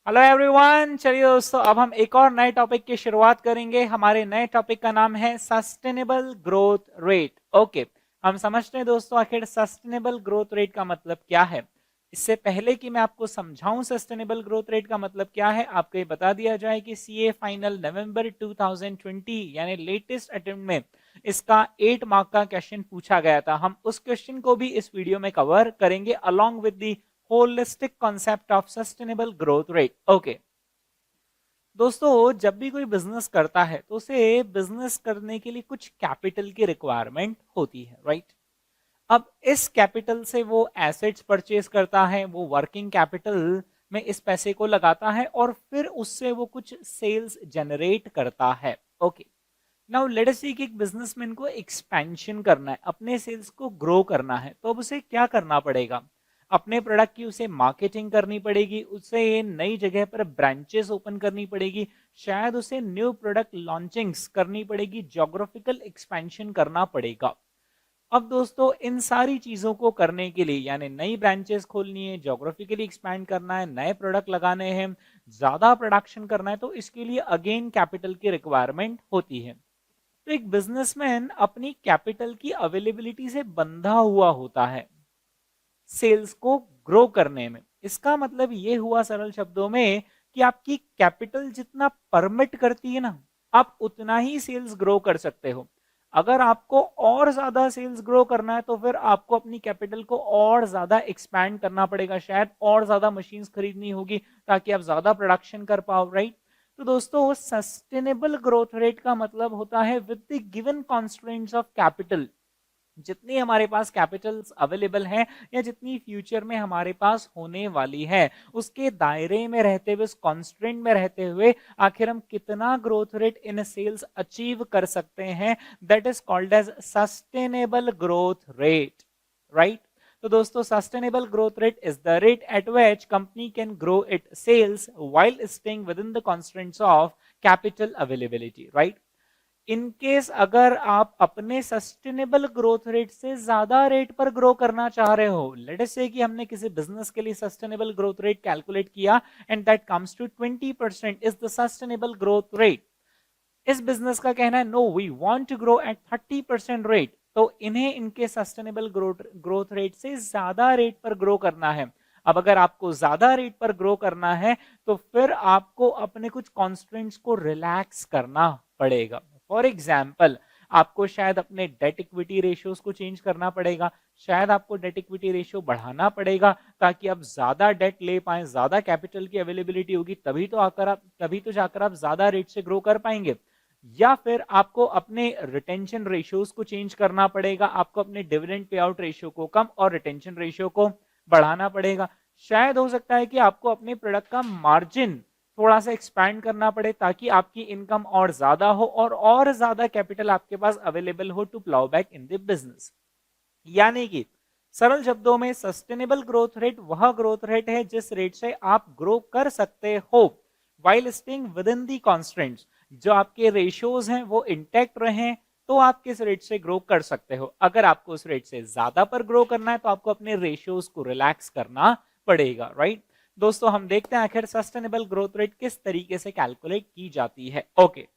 Hello everyone. चलिए दोस्तों, अब हम एक और नए टॉपिक की शुरुआत करेंगे। हमारे नए टॉपिक का नाम है सस्टेनेबल ग्रोथ रेट। ओके, हम समझते हैं दोस्तों आखिर सस्टेनेबल ग्रोथ रेट का मतलब क्या है। इससे पहले कि मैं आपको समझाऊं सस्टेनेबल ग्रोथ रेट का मतलब क्या है, आपको ये बता दिया जाए कि सीए फाइनल नवंबर 2020 यानी लेटेस्ट अटेम्प्ट में इसका 8 मार्क का क्वेश्चन पूछा गया था। हम उस क्वेश्चन को भी इस वीडियो में कवर करेंगे along with the holistic concept of sustainable growth rate. Okay दोस्तों, जब भी कोई बिजनेस करता है तो उसे बिजनेस करने के लिए कुछ कैपिटल की रिक्वायरमेंट होती है, राइट। अब इस कैपिटल से वो एसेट्स परचेज करता है, वो वर्किंग कैपिटल में इस पैसे को लगाता है और फिर उससे वो कुछ सेल्स जनरेट करता है। ओके, नाउ लेट अस सी कि एक बिजनेसमैन को एक्सपेंशन करना है, अपने सेल्स को ग्रो करना है, तो अब उसे क्या करना पड़ेगा। अपने प्रोडक्ट की उसे मार्केटिंग करनी पड़ेगी, उसे नई जगह पर ब्रांचेस ओपन करनी पड़ेगी, शायद उसे न्यू प्रोडक्ट लॉन्चिंग्स करनी पड़ेगी, ज्योग्राफिकल एक्सपेंशन करना पड़ेगा। अब दोस्तों, इन सारी चीजों को करने के लिए यानी नई ब्रांचेस खोलनी है, ज्योग्राफिकली एक्सपैंड करना है, नए प्रोडक्ट लगाने हैं, ज्यादा प्रोडक्शन करना है, तो इसके लिए अगेन कैपिटल की रिक्वायरमेंट होती है। तो एक बिजनेसमैन अपनी कैपिटल की अवेलेबिलिटी से बंधा हुआ होता है सेल्स को ग्रो करने में। इसका मतलब ये हुआ सरल शब्दों में कि आपकी कैपिटल जितना परमिट करती है ना, आप उतना ही सेल्स ग्रो कर सकते हो। अगर आपको और ज्यादा सेल्स ग्रो करना है तो फिर आपको अपनी कैपिटल को और ज्यादा एक्सपैंड करना पड़ेगा, शायद और ज्यादा मशीन्स खरीदनी होगी ताकि आप ज्यादा प्रोडक्शन कर पाओ, राइट। तो दोस्तों, सस्टेनेबल ग्रोथ रेट का मतलब होता है with the given constraints of capital, जितनी हमारे पास कैपिटल्स अवेलेबल हैं या जितनी फ्यूचर में हमारे पास होने वाली है, उसके दायरे में रहते हुए, उस कॉन्स्ट्रेंट में रहते हुए आखिर हम कितना growth rate in sales achieve कर सकते हैं, that is called as sustainable growth rate, right. तो दोस्तों, sustainable growth rate is the rate at which company can grow it sales while staying within the constraints of capital availability, right. In case अगर आप अपने sustainable growth rate से ज्यादा rate पर grow करना चाह रहे हो, लेट अस से कि हमने किसी बिजनेस के लिए सस्टेनेबल ग्रोथ रेट कैलकुलेट किया and that comes to 20% is the sustainable growth rate. इस बिजनेस का कहना है no, we want to grow at 30% rate, तो इन्हें इनके सस्टेनेबल ग्रोथ रेट से ज्यादा रेट पर ग्रो करना है। अब अगर आपको ज्यादा रेट पर ग्रो करना है तो फिर आपको अपने कुछ कॉन्स्ट्रेंट्स को रिलैक्स करना पड़ेगा। फॉर एग्जाम्पल, आपको शायद अपने डेट इक्विटी रेशियोज को चेंज करना पड़ेगा, शायद आपको डेट इक्विटी रेशियो बढ़ाना पड़ेगा ताकि आप ज्यादा डेट ले पाए, ज्यादा कैपिटल की अवेलेबिलिटी होगी, तभी तो जाकर आप ज्यादा रेट से ग्रो कर पाएंगे। या फिर आपको अपने रिटेंशन रेशियोज को चेंज करना पड़ेगा, आपको अपने डिविडेंड पे आउट रेशियो को कम और रिटेंशन रेशियो को बढ़ाना पड़ेगा। शायद हो सकता है कि आपको अपने प्रोडक्ट का मार्जिन थोड़ा सा एक्सपैंड करना पड़े ताकि आपकी इनकम और ज्यादा हो और ज्यादा कैपिटल आपके पास अवेलेबल हो to plough back in the business. यानी कि सरल शब्दों में सस्टेनेबल ग्रोथ रेट वह ग्रोथ रेट है जिस रेट से आप ग्रो कर सकते हो while staying within the constraints. जो आपके रेशियोज हैं वो इंटैक्ट रहे तो आप किस रेट से ग्रो कर सकते हो। अगर आपको उस रेट से ज्यादा पर ग्रो करना है तो आपको अपने रेशियोज को रिलैक्स करना पड़ेगा, राइट। दोस्तों, हम देखते हैं आखिर सस्टेनेबल ग्रोथ रेट किस तरीके से कैलकुलेट की जाती है। ओके,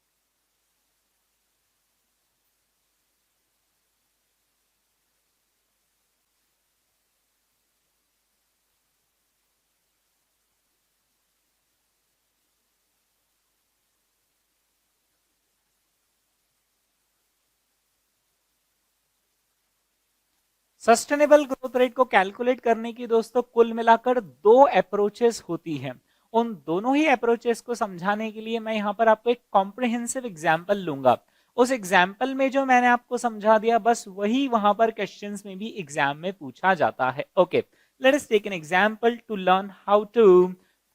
सस्टेनेबल ग्रोथ रेट को कैलकुलेट करने की दोस्तों कुल मिलाकर दो अप्रोचेस होती हैं। उन दोनों ही अप्रोचेस को समझाने के लिए मैं यहां पर आपको एक कॉम्प्रिहेंसिव एग्जांपल लूंगा। उस एग्जाम्पल में जो मैंने आपको समझा दिया बस वही वहां पर क्वेश्चंस में भी एग्जाम में पूछा जाता है। Okay, let us take an example to learn how to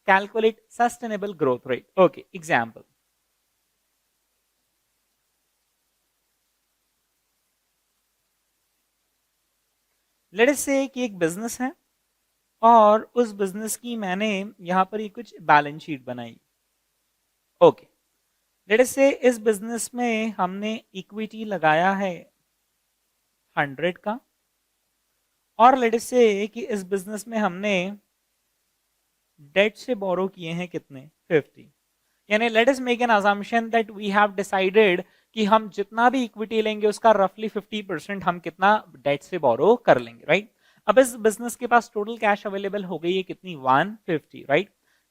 calculate sustainable growth rate. Okay, example, let us say कि एक बिजनेस है और उस बिजनेस की मैंने यहां पर ये कुछ बैलेंस शीट बनाई। ओके, लेट अस से इस बिजनेस में हमने इक्विटी लगाया है 100 का, और लेट अस से कि इस बिजनेस में हमने डेट से बोरो किए हैं कितने 50, यानी let us make an assumption that we have decided कि हम जितना भी इक्विटी लेंगे उसका रफली 50% हम कितना डेट से बोरो कर लेंगे, राइट। अब इस बिजनेस के पास टोटल कैश अवेलेबल हो गई है कितनी 150, राइट।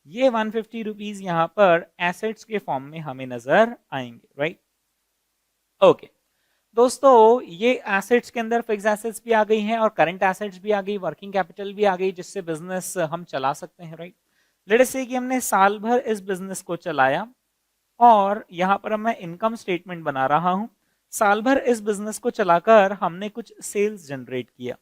ये 150 रुपीज यहां पर एसेट्स के फॉर्म में हमें नजर आएंगे, राइट। ओके दोस्तों, ये एसेट्स के अंदर फिक्स एसेट्स भी आ गई हैं और करंट एसेट्स भी आ गई, वर्किंग कैपिटल भी आ गई, जिससे बिजनेस हम चला सकते हैं, राइट। लेट अस से कि हमने साल भर इस बिजनेस को चलाया और यहां पर मैं इनकम स्टेटमेंट बना रहा हूं। साल भर इस बिजनेस को चलाकर हमने कुछ सेल्स जनरेट किया।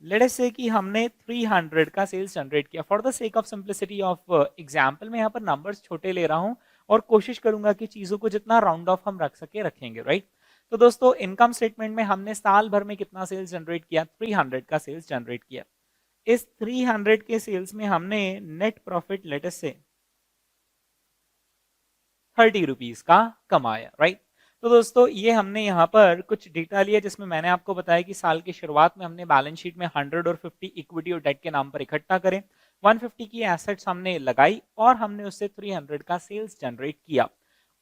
लेट अस से कि हमने 300 का सेल्स जनरेट किया। For the sake of simplicity of example मैं यहां पर नंबर्स छोटे ले रहा हूं और कोशिश करूंगा कि चीजों को जितना राउंड ऑफ हम रख सके रखेंगे, राइट। तो दोस्तों, इनकम स्टेटमेंट में हमने साल भर में कितना सेल्स जनरेट किया, 300 का सेल्स जनरेट किया। इस 300 के सेल्स में हमने नेट प्रॉफिट लेट अस से 30 रुपीज का कमाया, राइट। तो दोस्तों, ये हमने यहाँ पर कुछ डेटा लिया जिसमें मैंने आपको बताया कि साल की शुरुआत में हमने बैलेंस शीट में 100 और 50 इक्विटी और डेट के नाम पर इकट्ठा करें, 150 की एसेट्स हमने लगाई और हमने उससे 300 का सेल्स जनरेट किया।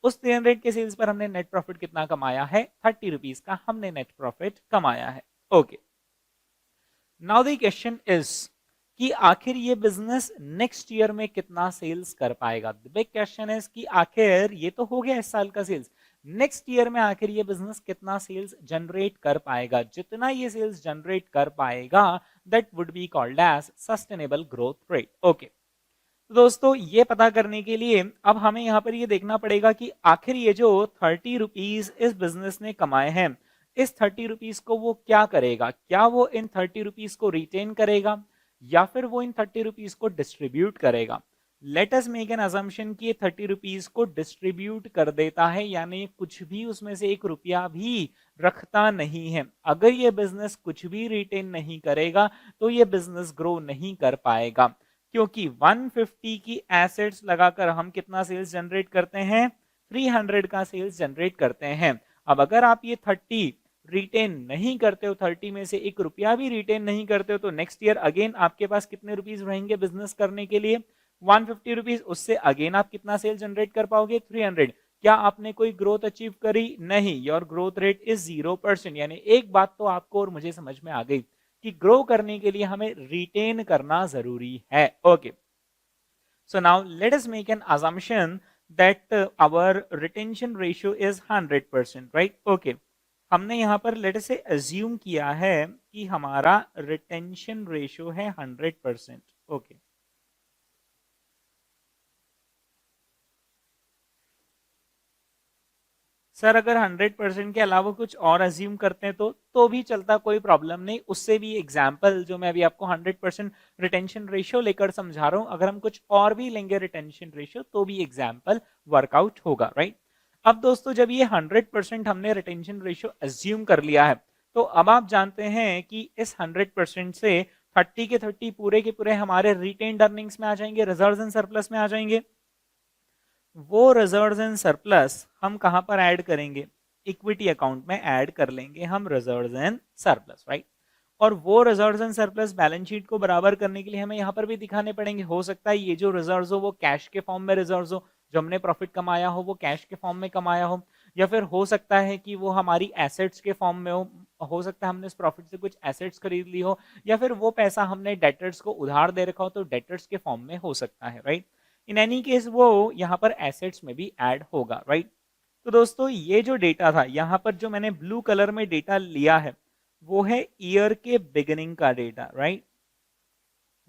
उस 300 के सेल्स पर हमने नेट प्रॉफिट कितना कमाया है, 30 रुपीज का हमने नेट प्रॉफिट कमाया है। Okay, now the question is कि आखिर ये बिजनेस नेक्स्ट ईयर में कितना सेल्स कर पाएगा। द बिग क्वेश्चन इज कि आखिर ये तो हो गया इस साल का सेल्स, नेक्स्ट ईयर में आखिर ये बिजनेस कितना सेल्स जनरेट कर पाएगा। जितना ये सेल्स जनरेट कर पाएगा that would be called as sustainable growth rate. Okay, तो दोस्तों, ये पता करने के लिए अब हमें यहाँ पर ये देखना पड़ेगा कि आखिर ये जो 30 रुपीज इस बिजनेस ने कमाए हैं, इस 30 रुपीज को वो क्या करेगा। क्या वो इन 30 रुपीज को रिटेन करेगा या फिर वो इन 30 रुपीज को डिस्ट्रीब्यूट करेगा। Late us make an assumption कि ये 30 रुपीज को डिस्ट्रीब्यूट कर देता है, यानी कुछ भी उसमें से 1 रुपया भी रखता नहीं है। अगर ये बिजनेस कुछ भी रिटेन नहीं करेगा तो ये बिजनेस ग्रो नहीं कर पाएगा, क्योंकि 150 की एसेट्स लगाकर हम कितना सेल्स जनरेट करते हैं, 300 का सेल्स जनरेट करते हैं। अब अगर आप ये 30 रिटेन नहीं करते हो, 30 में से 1 रुपया भी रिटेन नहीं करते हो, तो नेक्स्ट ईयर अगेन आपके पास कितने रुपीज रहेंगे बिजनेस करने के लिए, 150 रुपीज। उससे अगेन आप कितना सेल जनरेट कर पाओगे, 300। क्या आपने कोई ग्रोथ अचीव करी, नहीं। Your growth rate is 0%। यानी एक बात तो आपको और मुझे समझ में आ गई कि ग्रो करने के लिए हमें रिटेन करना जरूरी है। Okay, so now let us make N assumption that our retention ratio is 100%, right? Okay, हमने यहां पर लेट से अज्यूम किया है कि हमारा रिटेंशन रेशियो है 100%। ओके, सर अगर 100% के अलावा कुछ और अज्यूम करते हैं तो भी चलता, कोई प्रॉब्लम नहीं। उससे भी एग्जाम्पल जो मैं अभी आपको 100% रिटेंशन रेशियो लेकर समझा रहा हूं, अगर हम कुछ और भी लेंगे रिटेंशन रेशियो तो भी एग्जाम्पल वर्कआउट होगा, राइट। अब दोस्तों, जब ये 100% हमने रिटेंशन रेशियो अज्यूम कर लिया है, तो अब आप जानते हैं कि इस 100% से 30 के 30 पूरे के पूरे हमारे रिटेन्ड अर्निंग्स में आ जाएंगे, रिजर्व्स एंड सरप्लस में आ जाएंगे। वो रिजर्व्स एंड सरप्लस हम कहां पर ऐड करेंगे, इक्विटी अकाउंट में ऐड कर लेंगे हम रिजर्व्स एंड सरप्लस, राइट। और वो reserves and surplus balance sheet को बराबर करने के लिए हमें यहां पर भी दिखाने पड़ेंगे। हो सकता है ये जो रिजर्व्स हो वो कैश के फॉर्म में रिजर्व्स हो, जो हमने प्रॉफिट कमाया हो वो कैश के फॉर्म में कमाया हो, या फिर हो सकता है कि वो हमारी एसेट्स के फॉर्म में हो सकता है हमने इस प्रॉफिट से कुछ एसेट्स खरीद ली हो, या फिर वो पैसा हमने डेटर्स को उधार दे रखा हो तो डेटर्स के फॉर्म में हो सकता है, राइट। इन एनी केस वो यहाँ पर एसेट्स में भी ऐड होगा, राइट। तो दोस्तों, ये जो डेटा था यहाँ पर जो मैंने ब्लू कलर में डेटा लिया है वो है ईयर के बिगिनिंग का डेटा, राइट।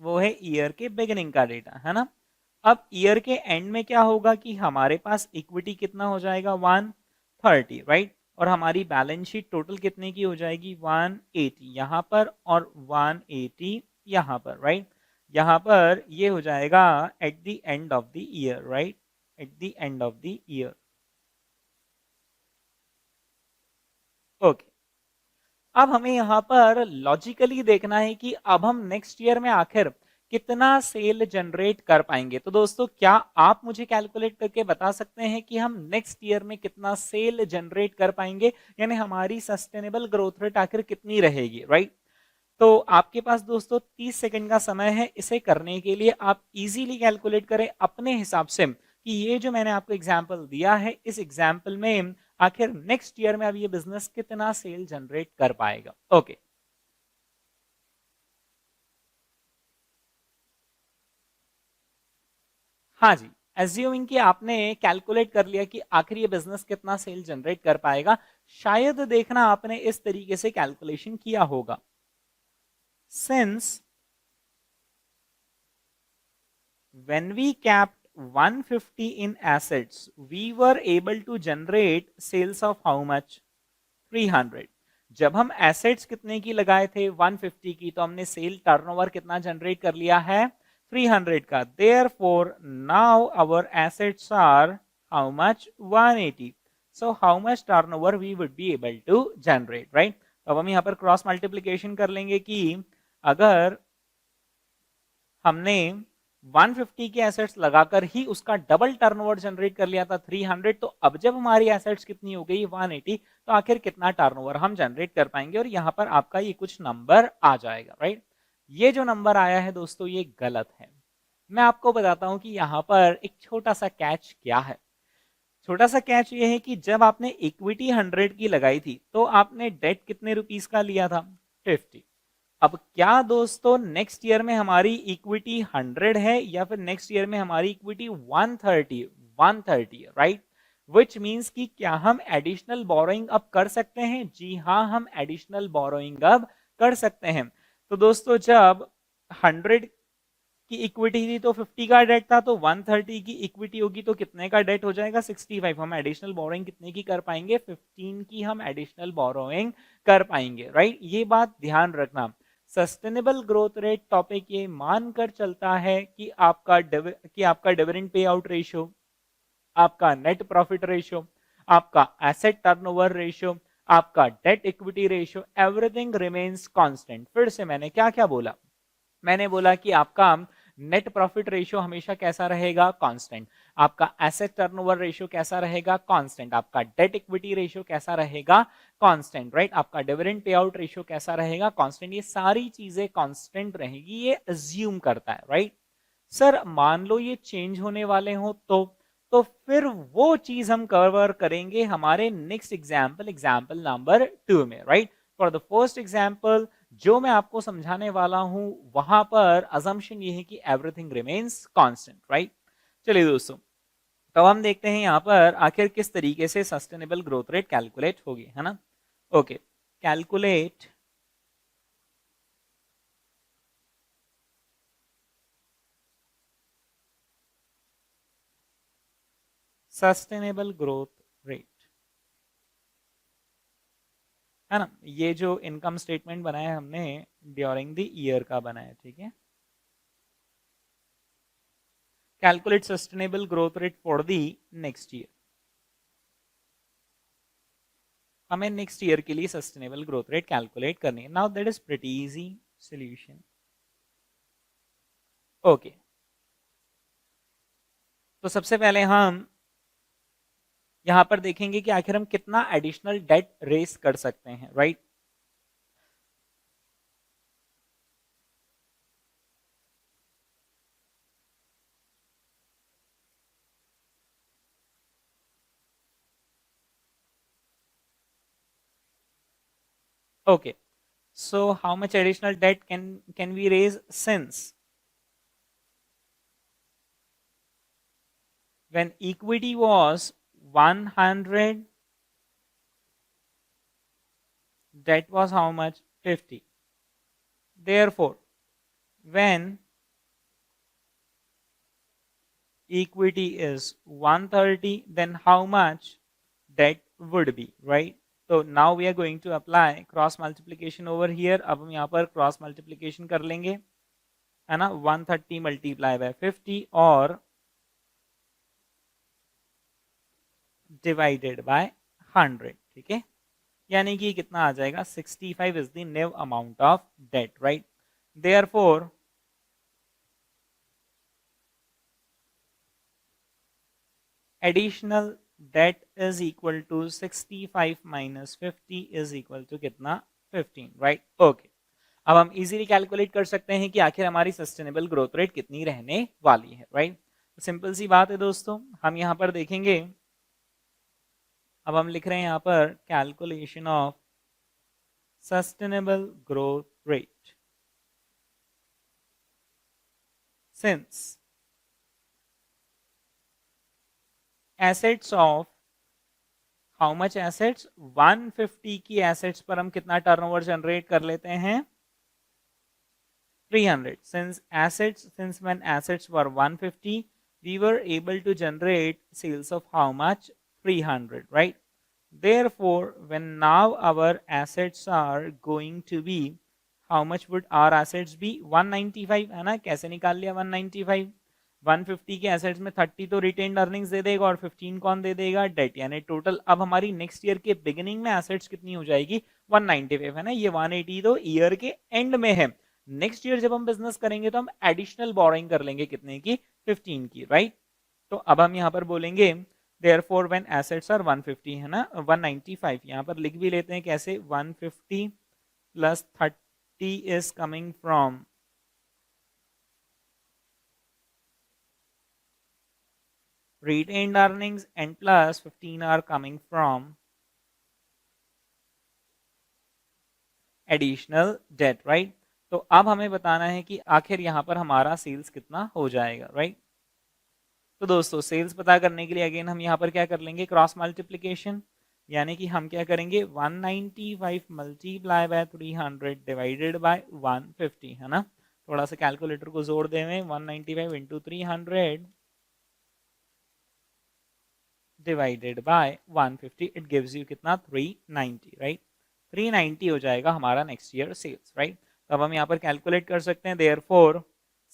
वो है ईयर के बिगिनिंग का डेटा, है ना। अब ईयर के एंड में क्या होगा कि हमारे पास इक्विटी कितना हो जाएगा, 130, राइट। और हमारी बैलेंस शीट टोटल कितने की हो जाएगी, 180 यहाँ पर और 180 यहाँ पर, राइट। यहाँ पर ये हो जाएगा at the end of the year, right, at the end of the year. Okay, अब हमें यहाँ पर लॉजिकली देखना है कि अब हम नेक्स्ट ईयर में आखिर कितना सेल जनरेट कर पाएंगे। तो दोस्तों, क्या आप मुझे कैलकुलेट करके बता सकते हैं कि हम नेक्स्ट ईयर में कितना सेल जनरेट कर पाएंगे, यानी हमारी सस्टेनेबल ग्रोथ रेट आखिर कितनी रहेगी, राइट। तो आपके पास दोस्तों 30 सेकंड का समय है। इसे करने के लिए आप इजीली कैलकुलेट करें अपने हिसाब से कि ये जो मैंने आपको एग्जांपल दिया है, इस एग्जांपल में आखिर नेक्स्ट ईयर में अब ये बिजनेस कितना सेल जनरेट कर पाएगा। ओके, हाँ जी, एज्यूमिंग कि आपने कैलकुलेट कर लिया कि आखिर ये बिजनेस कितना सेल जनरेट कर पाएगा, शायद देखना आपने इस तरीके से कैलकुलेशन किया होगा। Since when we capped 150 in assets, we were able to generate sales of how much? 300। जब हम एसेट्स कितने की लगाए थे 150 की, तो हमने सेल टर्नओवर कितना जनरेट कर लिया है 300 का। Therefore now our assets are how much 180। So how much turnover we would be able to generate, right. अब हम यहाँ पर क्रॉस मल्टीप्लीकेशन कर लेंगे कि अगर हमने 150 के एसेट्स लगाकर ही उसका डबल टर्नओवर जनरेट कर लिया था 300, तो अब जब हमारी एसेट्स कितनी हो गई 180, तो आखिर कितना टर्नओवर हम जनरेट कर पाएंगे, और यहां पर आपका ये कुछ नंबर आ जाएगा, राइट। ये जो नंबर आया है दोस्तों ये गलत है। मैं आपको बताता हूं कि यहां पर एक छोटा सा कैच क्या है। छोटा सा कैच ये है कि जब आपने इक्विटी 100 की लगाई थी, तो आपने डेट कितने रुपीस का लिया था 50। अब क्या दोस्तों नेक्स्ट ईयर में हमारी इक्विटी 100 है या फिर नेक्स्ट ईयर में हमारी इक्विटी 130 राइट। विच मींस कि क्या हम एडिशनल बोरोइंग अब कर सकते हैं? जी हाँ, हम एडिशनल बोरोइंग अब कर सकते हैं। तो दोस्तों जब 100 की इक्विटी थी तो 50 का डेट था, तो 130 की इक्विटी होगी तो कितने का डेट हो जाएगा 65। हम एडिशनल बोरोइंग कितने की कर पाएंगे 15 की हम एडिशनल बोरोइंग कर पाएंगे, राइट। ये बात ध्यान रखना। सस्टेनेबल ग्रोथ रेट टॉपिक ये मानकर चलता है कि आपका डिविडेंड पे आउट रेशियो, आपका नेट प्रॉफिट रेशियो, आपका एसेट टर्नओवर रेशियो, आपका date equity ratio, everything remains constant. फिर से मैंने क्या क्या बोला? मैंने बोला कि आपका नेट प्रॉफिट रेशियो हमेशा कैसा रहेगा कांस्टेंट, आपका एसेट टर्नओवर रेशियो कैसा रहेगा कांस्टेंट, आपका डेट इक्विटी रेशियो कैसा रहेगा कांस्टेंट, राइट। आपका डिविडेंड पे आउट रेशियो कैसा रहेगा कांस्टेंट। ये सारी चीजें कांस्टेंट रहेगी, ये अज्यूम करता है, राइट। सर मान लो ये चेंज होने वाले हो तो फिर वो चीज हम कवर करेंगे हमारे नेक्स्ट एग्जाम्पल नंबर 2 में, right. For the first example जो मैं आपको समझाने वाला हूं वहां पर अजम्पशन ये है कि एवरीथिंग रिमेन्स कांस्टेंट, राइट। चलिए दोस्तों, तो हम देखते हैं यहां पर आखिर किस तरीके से सस्टेनेबल ग्रोथ रेट कैलकुलेट होगी, है ना। Okay, calculate sustainable growth rate, है ना। ये जो इनकम स्टेटमेंट बनाया हमने ड्यूरिंग द ईयर का बनाया, ठीक है। Calculate sustainable growth rate for the next year. हमें नेक्स्ट ईयर के लिए सस्टेनेबल ग्रोथ रेट कैलकुलेट करनी है। Now that is pretty easy solution. Okay, तो सबसे पहले हम यहां पर देखेंगे कि आखिर हम कितना एडिशनल डेट रेस कर सकते हैं, right. Okay, so how much additional debt can we raise? Since when equity was 100, debt was how much 50. Therefore when equity is 130, then how much debt would be, right? So now we are going to apply cross multiplication over here. अब हम यहाँ पर cross multiplication कर लेंगे, है ना। 130 multiply by 50 और divided bye 100, ठीक है। यानी कि कितना आ जाएगा 65 is the new amount of debt, right. Therefore additional debt is equal to 65 minus 50 is equal to कितना 15, राइट। ओके, अब हम इजीली कैलकुलेट कर सकते हैं कि आखिर हमारी सस्टेनेबल ग्रोथ रेट कितनी रहने वाली है, राइट। सिंपल सी बात है दोस्तों, हम यहाँ पर देखेंगे, अब हम लिख रहे हैं यहाँ पर calculation of sustainable growth rate since assets of how much assets 150 की एसेट्स पर हम कितना टर्नओवर जनरेट कर लेते हैं 300. Since when assets were 150, we were able to generate sales of how much 300, right? Therefore, when now our assets are going to be, how much would our assets be 195, है ना। कैसे निकाल लिया 195, 150 के assets में 30 तो रिटेन्ड अर्निंग्स दे देगा और 15 कौन दे देगा डेट, यानी टोटल अब हमारी नेक्स्ट ईयर के बिगिनिंग में एसेट्स कितनी हो जाएगी 195, है ना। ये 180 तो ईयर के एंड में है, नेक्स्ट ईयर जब हम बिजनेस करेंगे तो हम एडिशनल बोरोइंग कर लेंगे कितने की 15 की, राइट। तो अब हम यहाँ पर बोलेंगे therefore when assets are 150, है ना 195, यहाँ पर लिख भी लेते हैं कैसे 150 plus 30 is coming from retained earnings and plus 15 are coming from additional debt, right। तो अब हमें बताना है कि आखिर यहाँ पर हमारा सेल्स कितना हो जाएगा, राइट। तो दोस्तों सेल्स पता करने के लिए अगेन हम यहाँ पर क्या कर लेंगे क्रॉस मल्टीप्लीकेशन, यानी कि हम क्या करेंगे 195 मल्टीप्लाई बाय 300 डिवाइडेड बाय 150, है ना। थोड़ा सा कैलकुलेटर को जोड़ दे में 195 into 300 divided by 150, it gives you कितना 390, राइट। 390 हो जाएगा हमारा नेक्स्ट ईयर सेल्स, राइट। तो अब हम यहाँ पर कैलकुलेट कर सकते हैं देयरफॉर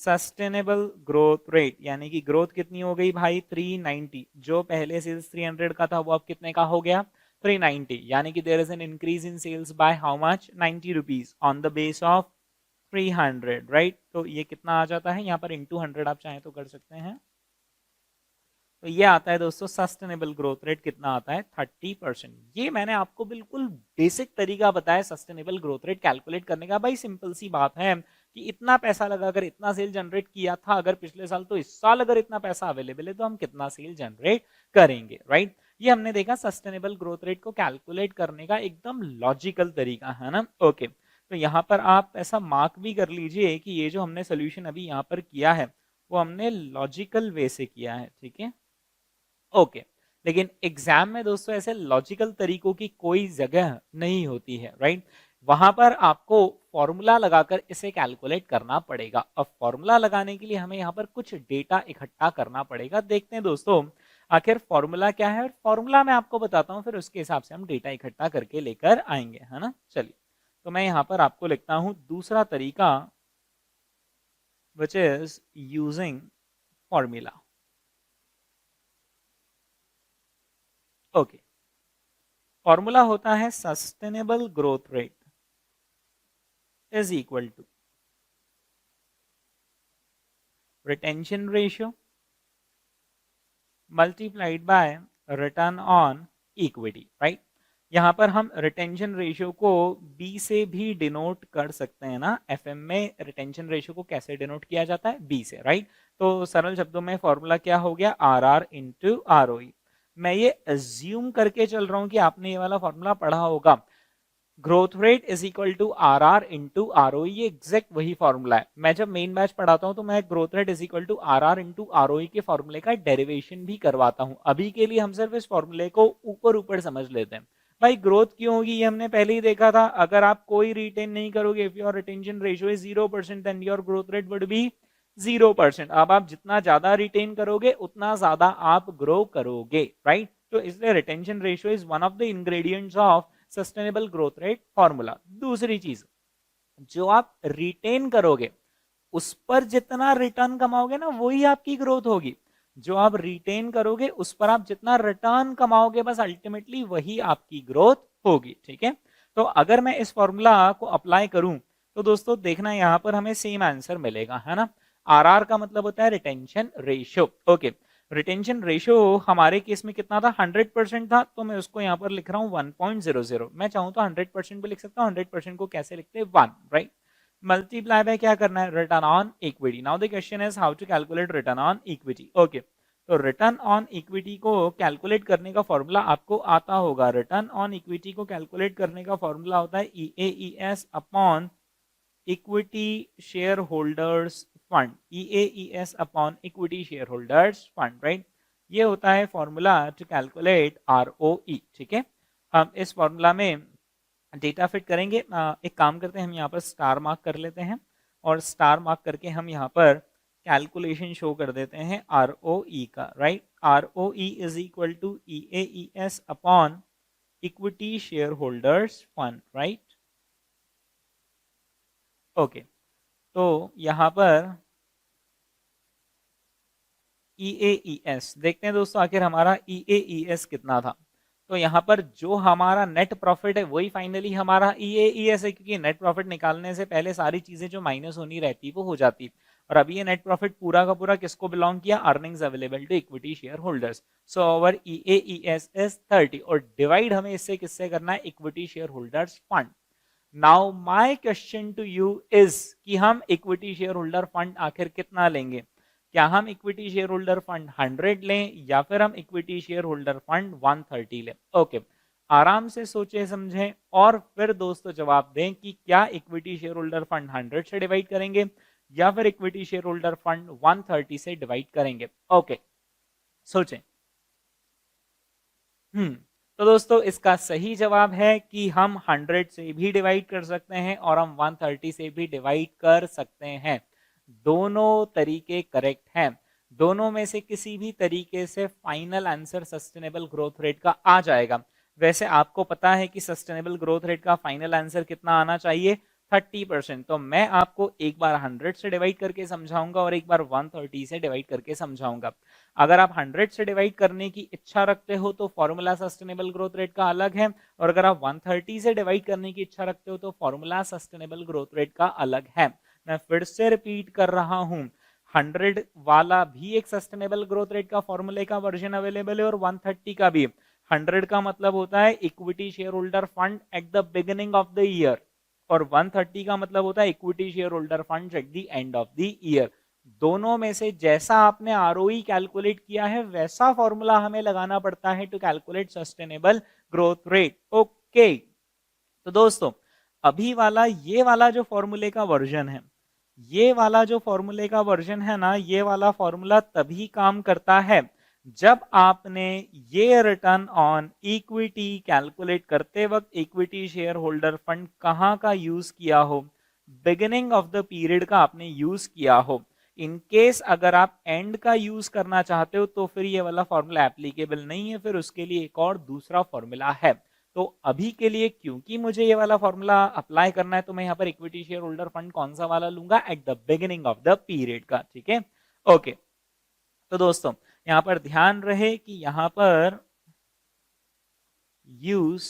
सस्टेनेबल ग्रोथ रेट, यानी कि ग्रोथ कितनी हो गई भाई 390, जो पहले सेल्स 300 का था वो अब कितने का हो गया 390, यानी कि there is an increase in sales by how much 90 rupees on the base of 300, right. तो ये कितना आ जाता है यहाँ पर इंटू 100 आप चाहें तो कर सकते हैं। तो ये आता है दोस्तों सस्टेनेबल ग्रोथ रेट कितना आता है 30%। ये मैंने आपको बिल्कुल बेसिक तरीका बताया सस्टेनेबल ग्रोथ रेट कैलकुलेट करने का। भाई सिंपल सी बात है कि इतना पैसा लगाकर इतना सेल जनरेट किया था अगर पिछले साल, तो इस साल अगर इतना पैसा अवेलेबल है तो हम कितना सेल जनरेट करेंगे, राइट। ये हमने देखा सस्टेनेबल ग्रोथ रेट को कैलकुलेट करने का एकदम लॉजिकल तरीका, है ना। ओके, तो यहाँ पर आप ऐसा मार्क भी कर लीजिए कि ये जो हमने सोल्यूशन अभी यहाँ पर किया है वो हमने लॉजिकल वे से किया है, ठीक है। ओके, लेकिन एग्जाम में दोस्तों ऐसे लॉजिकल तरीकों की कोई जगह नहीं होती है, राइट। वहां पर आपको फॉर्मूला लगाकर इसे कैलकुलेट करना पड़ेगा। अब फॉर्मूला लगाने के लिए हमें यहाँ पर कुछ डेटा इकट्ठा करना पड़ेगा। देखते हैं दोस्तों आखिर फॉर्मूला क्या है, और फॉर्मूला मैं आपको बताता हूँ, फिर उसके हिसाब से हम डेटा इकट्ठा करके लेकर आएंगे, है ना। चलिए, तो मैं यहाँ पर आपको लिखता हूँ दूसरा तरीका, which is using formula. Okay, formula होता है sustainable growth rate is equal to retention ratio multiplied by return on equity, right. यहां पर हम रिटेंशन रेशियो को बी से भी डिनोट कर सकते हैं ना। एफएम में रिटेंशन रेशियो को कैसे डिनोट किया जाता है बी से, राइट। तो सरल शब्दों में फॉर्मूला क्या हो गया R R into R O. मैं ये अज्यूम करके चल रहा हूं कि आपने ये वाला फॉर्मूला पढ़ा होगा, growth rate is equal to R R into R O. ये एग्जैक्ट वही फॉर्मूला है। मैं जब मेन बैच पढ़ाता हूं तो मैं growth rate is equal to R R into R O के फॉर्मूले का डेरिवेशन भी करवाता हूं। अभी के लिए हम सिर्फ इस फॉर्मूले को ऊपर ऊपर समझ लेते हैं। भाई ग्रोथ क्यों होगी ये हमने पहले ही देखा था। अगर आप कोई रिटेन नहीं करोगे, if your retention ratio is 0%, then your growth rate would be 0%। अब आप जितना ज्यादा रिटेन करोगे उतना ज्यादा आप ग्रो करोगे, राइट। तो इसलिए retention ratio is one of the ingredients of sustainable growth rate formula. दूसरी चीज, जो आप रिटेन करोगे उस पर जितना रिटर्न कमाओगे ना वही आपकी ग्रोथ होगी। जो आप रिटेन करोगे उस पर आप जितना रिटर्न कमाओगे बस अल्टीमेटली वही आपकी ग्रोथ होगी, ठीक है। तो अगर मैं इस फॉर्मूला को अप्लाई करूं तो दोस्तों देखना यहां पर हमें सेम आंसर मिलेगा, है ना। आर आर का मतलब होता है retention ratio. Okay, retention ratio हमारे केस में कितना था 100% था, तो मैं उसको यहाँ पर लिख रहा हूँ 1.00। मैं चाहूँ तो 100% भी लिख सकता हूँ, 100% को कैसे लिखते हैं 1, राइट। मल्टीप्लाई बाय क्या करना है, return on equity. Now the question is how to calculate return on equity. Okay, तो रिटर्न ऑन इक्विटी को कैलकुलेट करने का फॉर्मूला आपको आता होगा। रिटर्न ऑन इक्विटी को कैलकुलेट करने का फॉर्मूला होता है EAES upon equity shareholders fund, EAES upon equity shareholders fund, right. ये होता है फॉर्मूला टू कैलकुलेट ROE, ठीक है। हम इस फॉर्मूला में डेटा फिट करेंगे। एक काम करते हैं, हम यहाँ पर स्टार मार्क कर लेते हैं और स्टार मार्क करके हम यहाँ पर कैलकुलेशन शो कर देते हैं ROE का, right. ROE is equal to EAES upon equity shareholders fund, right. Okay, तो यहाँ पर EAES देखते हैं दोस्तों, आखिर हमारा EAES कितना था। तो यहाँ पर जो हमारा नेट प्रॉफिट है वही फाइनली हमारा EAES है, क्योंकि नेट प्रॉफिट निकालने से पहले सारी चीजें जो माइनस होनी रहती वो हो जाती। और अभी ये नेट प्रॉफिट पूरा का पूरा किसको बिलोंग किया, earnings available to equity shareholders. So our EAES is 30 और डिवाइड हमें इससे किससे करना है, equity shareholders fund. Now my question to you is कि हम इक्विटी शेयर होल्डर फंड आखिर कितना लेंगे। क्या हम इक्विटी शेयर होल्डर फंड 100 लें या फिर हम इक्विटी शेयर होल्डर फंड 130 लें। ओके, आराम से सोचे समझें और फिर दोस्तों जवाब दें कि क्या इक्विटी शेयर होल्डर फंड 100 से डिवाइड करेंगे या फिर इक्विटी शेयर होल्डर फंड 130 से डिवाइड करेंगे। ओके, सोचें। तो दोस्तों इसका सही जवाब है कि हम 100 से भी डिवाइड कर सकते हैं और हम 130 से भी डिवाइड कर सकते हैं। दोनों तरीके करेक्ट हैं। दोनों में से किसी भी तरीके से final answer sustainable growth rate का आ जाएगा। वैसे आपको पता है कि सस्टेनेबल ग्रोथ रेट का फाइनल आंसर कितना आना चाहिए, 30%। तो मैं आपको एक बार 100 से डिवाइड करके समझाऊंगा और एक बार 130 से डिवाइड करके समझाऊंगा। अगर आप 100 से डिवाइड करने की इच्छा रखते हो तो फॉर्मूला सस्टेनेबल ग्रोथ रेट का अलग है, और अगर आप 130 से डिवाइड करने की इच्छा रखते हो तो फॉर्मूला सस्टेनेबल ग्रोथ रेट का अलग है। मैं फिर से रिपीट कर रहा हूं, 100 वाला भी एक सस्टेनेबल ग्रोथ रेट का फॉर्मूले का वर्जन अवेलेबल है और 130 का भी। 100 का मतलब होता है equity share holder fund eight the beginning of the year और 130 का मतलब होता है equity share holder fund at the end of the year. दोनों में से जैसा आपने ROE कैलकुलेट किया है वैसा फॉर्मूला हमें लगाना पड़ता है to calculate sustainable growth rate. Okay, तो दोस्तों अभी वाला ये वाला जो फॉर्मूले का वर्जन है, ये वाला जो फॉर्मूले का वर्जन है ना, ये वाला फॉर्मूला तभी काम करता है जब आपने ये रिटर्न ऑन इक्विटी कैलकुलेट करते वक्त इक्विटी शेयर होल्डर फंड कहां का यूज किया हो, बिगिनिंग ऑफ द पीरियड का आपने यूज किया हो। इन केस अगर आप एंड का यूज करना चाहते हो तो फिर ये वाला फॉर्मूला एप्लीकेबल नहीं है, फिर उसके लिए एक और दूसरा फॉर्मूला है। तो अभी के लिए क्योंकि मुझे ये वाला फॉर्मूला अप्लाई करना है तो मैं यहाँ पर इक्विटी शेयर होल्डर फंड कौन सा वाला लूंगा, eight the beginning of the period का, ठीक है। ओके, तो दोस्तों यहाँ पर ध्यान रहे कि यहाँ पर use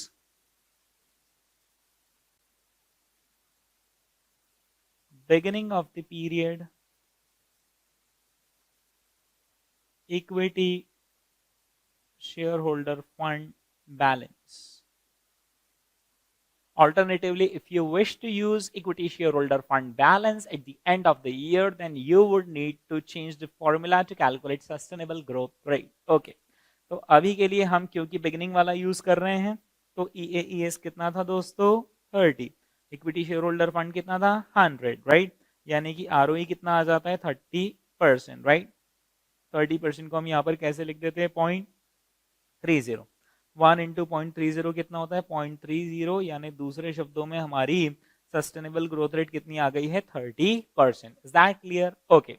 beginning of the period equity shareholder fund balance. Alternatively, if you wish to use equity shareholder fund balance at the end of the year, then you would need to change the formula to calculate sustainable growth rate. Okay, तो अभी के लिए हम क्योंकि beginning वाला use कर रहे हैं तो EAES कितना था दोस्तों, 30। इक्विटी शेयर होल्डर फंड कितना था, 100, राइट। यानी कि ROE कितना आ जाता है, 30%, राइट। 30% को हम यहाँ पर कैसे लिख देते हैं, 0.30। 1 इंटू 0.30 कितना होता है, 0.30। यानी दूसरे शब्दों में हमारी सस्टेनेबल ग्रोथ रेट कितनी आ गई है, 30%। Is that clear? ओके,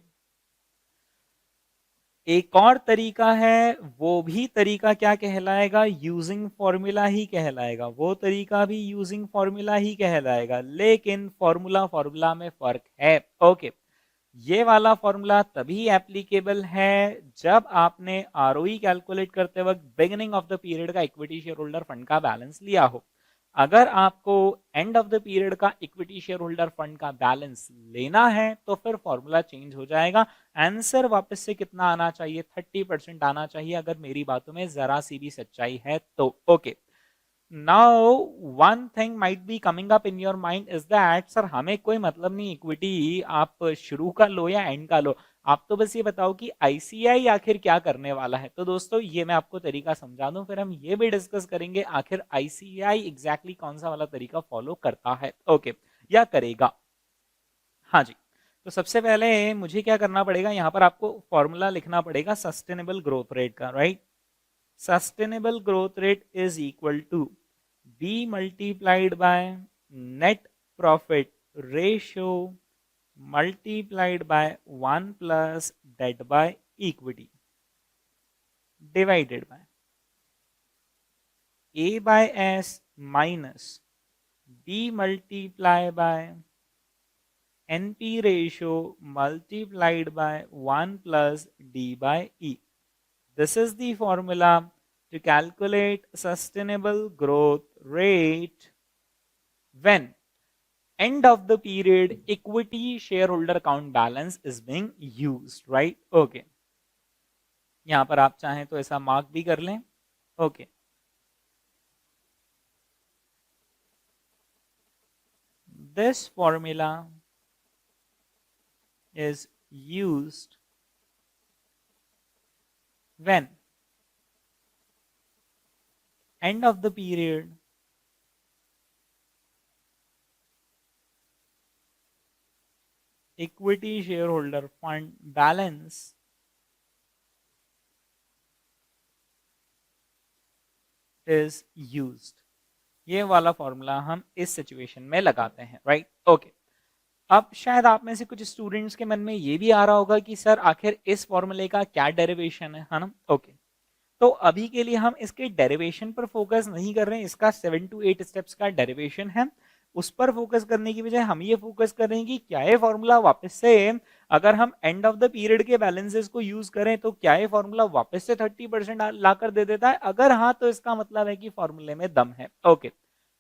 एक और तरीका है, वो भी तरीका क्या कहलाएगा, यूजिंग फॉर्मूला ही कहलाएगा। वो तरीका भी यूजिंग फॉर्मूला ही कहलाएगा, लेकिन फॉर्मूला में फर्क है। ओके, ये वाला फॉर्मूला तभी एप्लीकेबल है जब आपने ROE कैलकुलेट करते वक्त बिगिनिंग ऑफ द पीरियड का इक्विटी शेयर होल्डर फंड का बैलेंस लिया हो। अगर आपको एंड ऑफ द पीरियड का इक्विटी शेयर होल्डर फंड का बैलेंस लेना है तो फिर फॉर्मूला चेंज हो जाएगा। आंसर वापस से कितना आना चाहिए, 30% आना चाहिए, अगर मेरी बातों में जरा सी भी सच्चाई है तो। Okay, now one thing might be coming up in your mind is that sir हमें कोई मतलब नहीं इक्विटी आप शुरू का लो या एंड का लो, आप तो बस ये बताओ कि आईसीआई आखिर क्या करने वाला है। तो दोस्तों ये मैं आपको तरीका समझा दूं, फिर हम ये भी डिस्कस करेंगे आखिर आईसीआई एग्जैक्टली कौन सा वाला तरीका फॉलो करता है, ओके, या करेगा। हाँ जी, तो सबसे पहले मुझे क्या करना पड़ेगा, यहाँ पर आपको फॉर्मूला लिखना पड़ेगा सस्टेनेबल ग्रोथ रेट का, right. Sustainable growth rate is equal to B multiplied by net profit ratio multiplied by 1 plus debt by equity divided by A by S minus B multiply by NP ratio multiplied by 1 plus D by E. This is the formula to calculate sustainable growth rate when end of the period equity shareholder account balance is being used, right? Okay. यहां पर आप चाहें तो ऐसा mark भी कर लें, okay. This formula is used when end of the period equity shareholder fund balance is used. ये वाला फॉर्मूला हम इस सिचुएशन में लगाते हैं, राइट, ओके। अब शायद आप में से कुछ स्टूडेंट्स के मन में ये भी आ रहा होगा कि सर आखिर इस फॉर्मूले का क्या डेरिवेशन है ना, ओके। तो अभी के लिए हम इसके डेरिवेशन पर फोकस नहीं कर रहे हैं, इसका 7 to 8 स्टेप्स का डेरिवेशन है, उस पर फोकस करने की बजाय हम ये फोकस कर रहे हैं कि क्या ये फॉर्मूला वापस से अगर हम एंड ऑफ द पीरियड के बैलेंसेस को यूज करें तो क्या ये फॉर्मूला वापस से 30% लाकर दे देता है, अगर हाँ तो इसका मतलब है कि फॉर्मूले में दम है, ओके।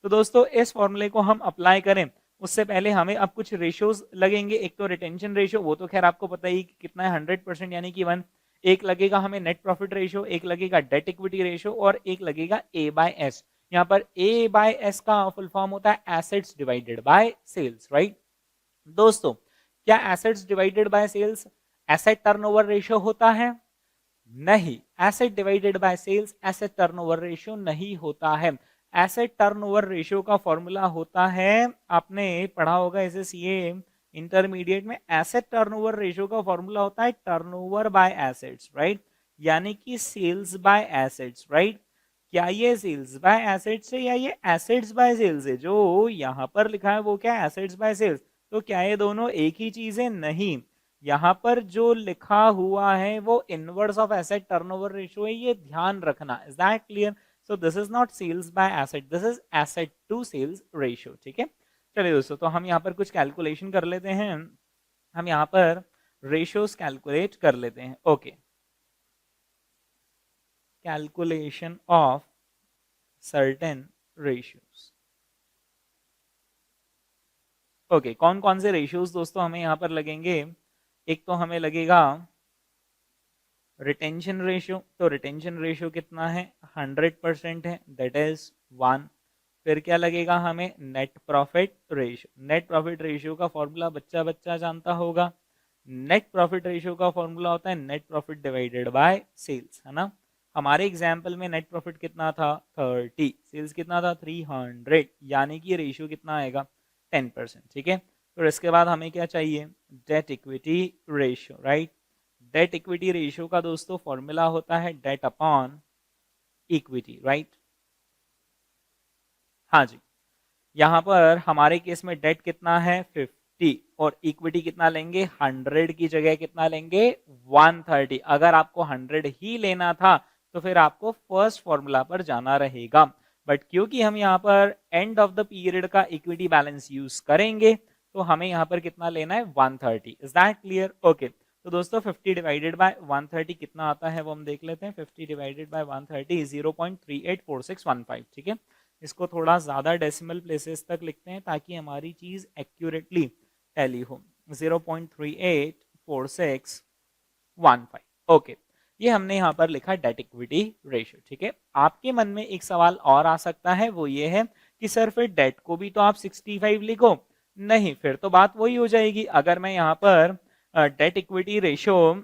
तो दोस्तों इस फॉर्मूले को हम अप्लाई करें उससे पहले हमें अब कुछ रेशियोज लगेंगे। एक तो रिटेंशन रेशियो, वो तो खैर आपको पता ही कितना है, 100% यानी कि 1। एक लगेगा हमें नेट प्रॉफिट रेशियो, एक लगेगा डेट इक्विटी रेशियो और एक लगेगा ए बाय एस। यहाँ पर ए बाय एस का फुल फॉर्म होता है assets divided by sales, right. दोस्तों क्या assets divided by sales asset turnover ratio होता है? नहीं, asset divided by sales asset turnover ratio नहीं होता है। एसेट टर्नओवर रेशियो का फॉर्मूला होता है, आपने पढ़ा होगा इसे सीए इंटरमीडिएट में, एसेट टर्नओवर रेशियो का फॉर्मूला होता है टर्नओवर बाय एसेट्स, राइट, यानी कि सेल्स बाय एसेट्स, राइट। क्या ये सेल्स बाय एसेट्स है या ये एसेट्स बाय सेल्स है? जो यहां पर लिखा है वो क्या है, एसेट्स बाय सेल्स। तो क्या ये दोनों एक ही चीज है? नहीं, यहां पर जो लिखा हुआ है वो inverse of asset turnover ratio है, ये ध्यान रखना। Is that clear? So this is not sales by asset, this is asset to sales ratio, ठीक है। चलिए दोस्तों, तो हम यहाँ पर कुछ कैलकुलेशन कर लेते हैं, हम यहाँ पर रेशियोज कैलकुलेट कर लेते हैं, okay. Calculation of certain ratios, okay. कौन कौन से रेशियोज दोस्तों हमें यहाँ पर लगेंगे? एक तो हमें लगेगा रिटेंशन रेशियो, तो रिटेंशन रेशियो कितना है? 100% है, दैट इज 1। फिर क्या लगेगा हमें? Net profit ratio. Net profit ratio का फॉर्मूला बच्चा बच्चा जानता होगा, नेट प्रॉफिट रेशियो का फॉर्मूला होता है net profit divided by sales, है ना। हमारे एग्जाम्पल में नेट प्रॉफिट कितना था? 30, सेल्स कितना था? 300, यानी कि रेशियो कितना आएगा? 10%, ठीक है। फिर इसके बाद हमें क्या चाहिए? Date equity ratio, right. Date equity ratio का दोस्तों फॉर्मूला होता है डेट अपॉन इक्विटी, राइट। हाँ जी, यहां पर हमारे केस में डेट कितना है? 50, और इक्विटी कितना लेंगे? 100 की जगह कितना लेंगे? 130। अगर आपको 100 ही लेना था तो फिर आपको फर्स्ट फॉर्मूला पर जाना रहेगा, बट क्योंकि हम यहाँ पर एंड ऑफ द पीरियड का इक्विटी बैलेंस यूज करेंगे तो हमें यहाँ पर कितना लेना है? 130। Is that clear? ओके। तो दोस्तों 50 डिवाइडेड बाय 130 कितना आता है वो हम देख लेते हैं। 50 डिवाइडेड बाय 130 0.384615, ठीक है। इसको थोड़ा ज्यादा डेसिमल प्लेसेस तक लिखते हैं ताकि हमारी चीज एक्यूरेटली टैली हो। 0.384615, ओके। ये हमने यहाँ पर लिखा डेट इक्विटी रेशियो। ठीक है, आपके मन में एक सवाल और आ सकता है, वो ये है कि सर फिर डेट को भी तो आप 65 लिखो। नहीं, फिर तो बात वही हो जाएगी। अगर मैं यहाँ पर डेट इक्विटी रेशियो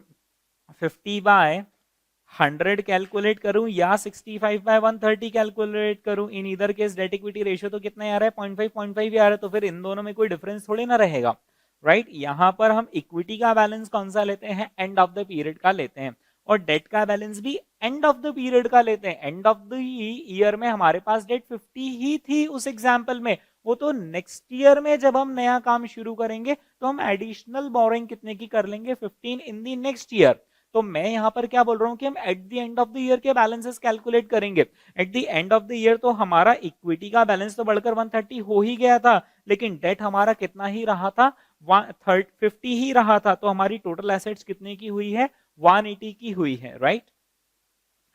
50/100 कैलकुलेट करूं या 65/130 कैलकुलेट करूं, in either case date equity ratio तो कितना आ रहा है, 0.5 ही आ रहा है, तो फिर इन दोनों में कोई डिफरेंस थोड़ी ना रहेगा, राइट। यहां पर हम इक्विटी का बैलेंस कौन सा लेते हैं, एंड ऑफ द पीरियड का लेते हैं, और डेट का बैलेंस भी एंड ऑफ द पीरियड का लेते हैं। एंड ऑफ द ईयर में हमारे पास डेट 50 ही थी उस एग्जाम्पल में, वो तो नेक्स्ट ईयर में जब हम नया काम शुरू करेंगे तो हम एडिशनल बोरिंग कितने की कर लेंगे, 15 इन दी नेक्स्ट ईयर। तो मैं यहां पर क्या बोल रहा हूं कि हम at the end of the year के बैलेंसेस कैलकुलेट करेंगे। At the end of the year तो हमारा इक्विटी का बैलेंस तो बढ़कर 130 हो ही गया था, लेकिन डेट हमारा कितना ही रहा था, 50 ही रहा था, तो हमारी टोटल एसेट्स कितने की हुई है, 180 की हुई है, राइट।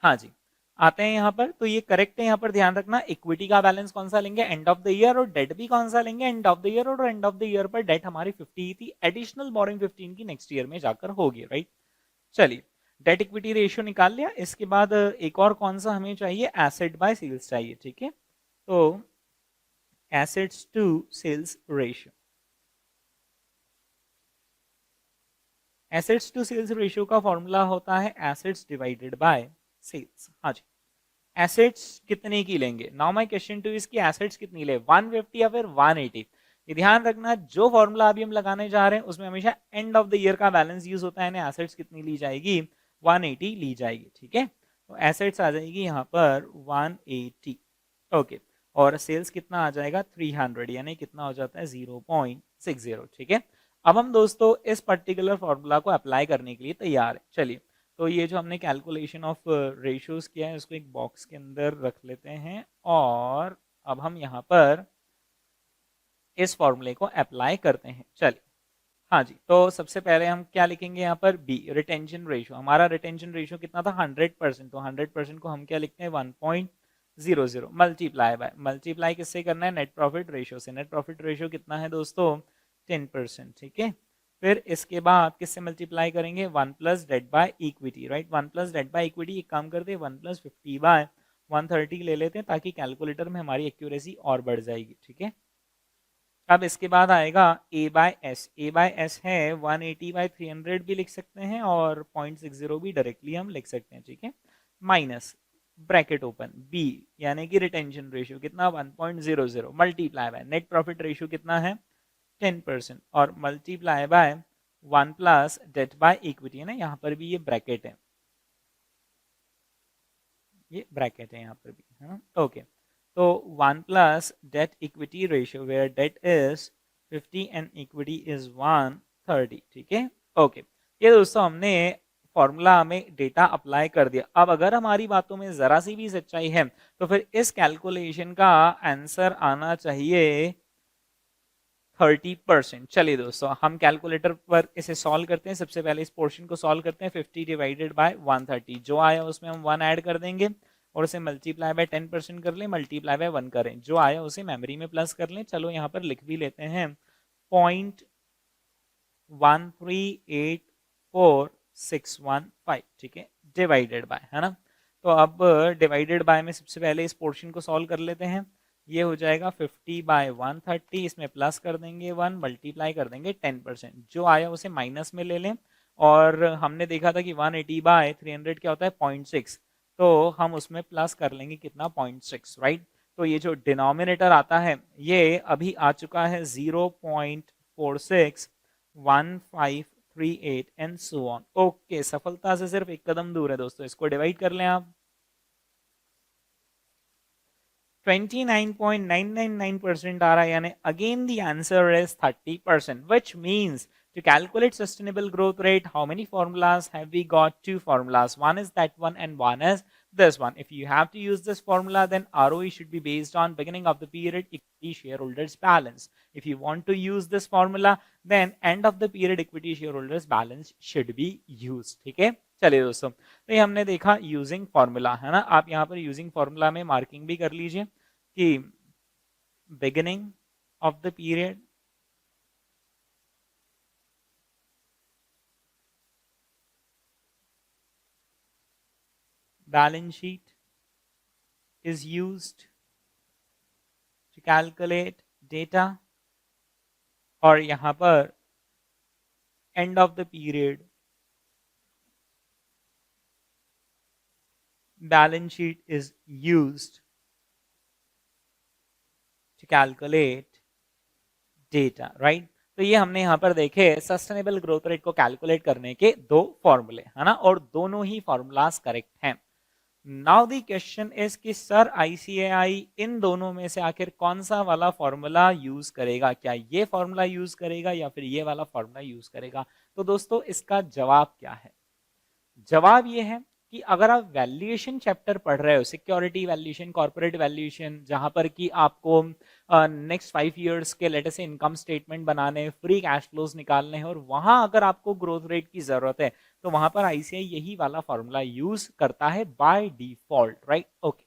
हाँ जी, आते हैं यहाँ पर, तो ये करेक्ट है। यहाँ पर ध्यान रखना, इक्विटी का बैलेंस कौन सा लेंगे, एंड ऑफ द ईयर, और डेट भी कौन सा लेंगे, एंड ऑफ द ईयर, और एंड ऑफ द ईयर पर डेट हमारी 50 ही थी, एडिशनल बोरिंग 15 की नेक्स्ट ईयर में जाकर होगी, राइट। चलिए, डेट इक्विटी रेशियो निकाल लिया। इसके बाद एक और कौन सा हमें चाहिए, एसेट बाय सेल्स चाहिए। ठीक है, तो assets to sales ratio, assets to sales ratio का फॉर्मूला होता है एसेट्स डिवाइडेड बाय सेल्स। हाँ जी, एसेट्स कितने की लेंगे, now my question two is की एसेट्स कितनी ले, 150 या फिर 180। ये ध्यान रखना, जो फॉर्मूला अभी हम लगाने जा रहे हैं उसमें हमेशा एंड ऑफ द ईयर का बैलेंस यूज होता है ना, एसेट्स कितनी ली जाएगी, 180 ली जाएगी। ठीक है, तो एसेट्स आ जाएगी यहाँ पर 180, ओके, और सेल्स कितना आ जाएगा 300, यानी कितना हो जाता है 0.60। ठीक है, अब हम दोस्तों इस पर्टिकुलर फॉर्मूला को अप्लाई करने के लिए तैयार है। चलिए, तो ये जो हमने कैलकुलेशन ऑफ रेशियोज किया है उसको एक बॉक्स के अंदर रख लेते हैं, और अब हम यहाँ पर इस फॉर्मूले को अप्लाई करते हैं। चलिए, हाँ जी, तो सबसे पहले हम क्या लिखेंगे यहाँ पर, बी, रिटेंशन रेशियो। हमारा रिटेंशन रेशियो कितना था, 100%, तो 100% को हम क्या लिखते हैं, 1.00 मल्टीप्लाई बाय, मल्टीप्लाई किससे करना है, नेट प्रॉफिट रेशियो से। नेट प्रॉफिट रेशियो कितना है दोस्तों, 10%। ठीक है, फिर इसके बाद किससे मल्टीप्लाई करेंगे, 1 plus debt by equity, right. 1 plus debt by equity, एक काम करते हैं 1 प्लस 50/130 ले लेते हैं, ताकि कैलकुलेटर में हमारी एक्यूरेसी और बढ़ जाएगी। ठीक है, अब इसके बाद आएगा a bye S, A by S है 180/300 भी लिख सकते हैं, और 0.60 भी डायरेक्टली हम लिख सकते हैं। ठीक है, माइनस ब्रैकेट ओपन b, यानी कि रिटेंशन रेशियो कितना 1.00, multiply by net profit ratio कितना है 10%, और multiply by 1 plus debt by equity है ना, यहाँ पर भी ये ब्रैकेट है, ये ब्रैकेट है यहाँ पर भी, है ना, ओके। तो 1 plus debt equity ratio where debt is 50 and equity is 130। ठीक है, ओके, ये दोस्तों हमने फॉर्मूला में डेटा अप्लाई कर दिया। अब अगर हमारी बातों में जरा सी भी सच्चाई है तो फिर इस कैलकुलेशन का आंसर आना चाहिए 30%। चलिए दोस्तों, हम कैलकुलेटर पर इसे सॉल्व करते हैं। सबसे पहले इस पोर्शन को सॉल्व करते हैं, 50 डिवाइडेड बाय 130, जो आया उसमें हम 1 ऐड कर देंगे, और उसे मल्टीप्लाई बाय 10% कर लें, मल्टीप्लाई बाय 1 करें, जो आया उसे मेमोरी में प्लस कर लें। चलो यहाँ पर लिख भी लेते हैं, 0.1384615। ठीक है, डिवाइडेड बाय, है ना। तो अब डिवाइडेड बाय में सबसे पहले इस पोर्शन को सॉल्व कर लेते हैं। ये हो जाएगा 50/130, इसमें प्लस कर देंगे 1, मल्टीप्लाई कर देंगे 10%, जो आया उसे माइनस में ले लें, और हमने देखा था कि 180/300 क्या होता है 0.6, तो हम उसमें प्लस कर लेंगे कितना 0.6, राइट। तो ये जो डिनोमिनेटर आता है ये अभी आ चुका है 0.461538 एंड सो ऑन। ओके, सफलता से सिर्फ एक कदम दूर है दोस्तों, इसको डिवाइड कर लें आप, 29.999% आ रहा है, यानी again the answer is 30%, which means to calculate sustainable growth rate, how many formulas have we got? Two formulas. One is that one and one is this one. If you have to use this formula, then ROE should be based on beginning of the period equity shareholders balance. If you want to use this formula, then end of the period equity shareholders balance should be used. ठीक है, चलिए दोस्तों, तो ये हमने देखा using formula, है ना। आप यहाँ पर यूजिंग फॉर्मूला में मार्किंग भी कर लीजिए कि beginning of the period balance sheet is used to calculate data, और यहां पर end of the period balance sheet is used to calculate data, right? तो ये हमने यहां पर देखे सस्टेनेबल ग्रोथ रेट को कैलकुलेट करने के दो फॉर्मूले, है ना, और दोनों ही फॉर्मूलाज करेक्ट हैं। नाउ द क्वेश्चन इज कि सर आईसीएआई इन दोनों में से आखिर कौन सा वाला फॉर्मूला यूज करेगा, क्या ये फॉर्मूला यूज करेगा या फिर ये वाला फॉर्मूला यूज करेगा? तो दोस्तों इसका जवाब क्या है? जवाब ये है कि अगर आप वैल्यूएशन चैप्टर पढ़ रहे हो, सिक्योरिटी वैल्यूएशन, कॉर्पोरेट वैल्यूएशन, जहां पर कि आपको नेक्स्ट 5 इयर्स के लेटेस्ट से इनकम स्टेटमेंट बनाने, फ्री कैश फ्लोज निकालने हैं, और वहां अगर आपको ग्रोथ रेट की जरूरत है तो वहां पर आईसीआई यही वाला फॉर्मूला यूज करता है बाय डिफॉल्ट, राइट? ओके।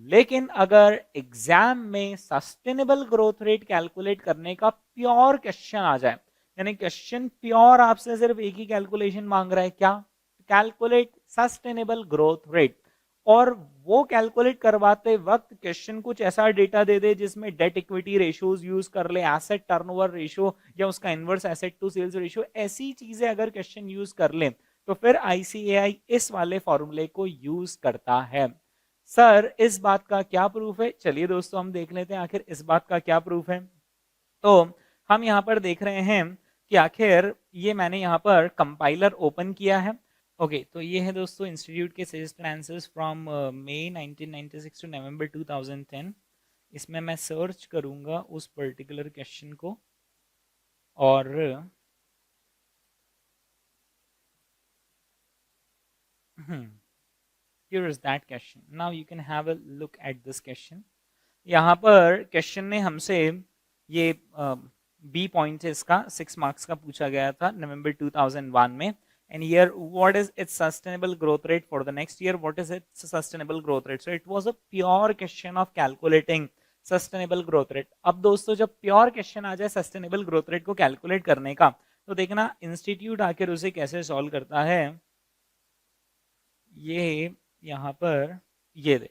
लेकिन अगर एग्जाम में सस्टेनेबल ग्रोथ रेट कैलकुलेट करने का प्योर क्वेश्चन आ जाए, यानी क्वेश्चन प्योर आपसे सिर्फ एक ही कैलकुलेशन मांग रहा है, क्या? कैलकुलेट सस्टेनेबल ग्रोथ रेट, और वो कैलकुलेट करवाते वक्त क्वेश्चन कुछ ऐसा डेटा दे दे जिसमें डेट इक्विटी रेशियोज यूज कर ले, एसेट टर्नओवर रेशियो या उसका inverse asset to sales ratio, ऐसी चीजें अगर क्वेश्चन यूज कर ले तो फिर आईसीएआई इस वाले फॉर्मूले को यूज करता है। सर इस बात का क्या प्रूफ है? चलिए दोस्तों हम देख लेते हैं आखिर इस बात का क्या प्रूफ है। तो हम यहाँ पर देख रहे हैं कि आखिर ये मैंने यहाँ पर कंपाइलर ओपन किया है। ओके, तो ये है दोस्तों इंस्टीट्यूट के suggested answers from May 1996 to November 2010। इसमें मैं सर्च करूंगा उस पर्टिकुलर क्वेश्चन को, और here is that question. Now you can have a look at this question. यहाँ पर क्वेश्चन ने हमसे ये बी पॉइंट है इसका 6 मार्क्स का पूछा गया था नवंबर 2001 में, and here what is its sustainable growth rate for the next year, what is its sustainable growth rate? So it was a pure question of calculating sustainable growth rate. अब दोस्तों जब प्योर क्वेश्चन आ जाए sustainable growth rate को calculate करने का, तो देखना institute आखिर उसे कैसे सॉल्व करता है। ये यहाँ पर ये दे,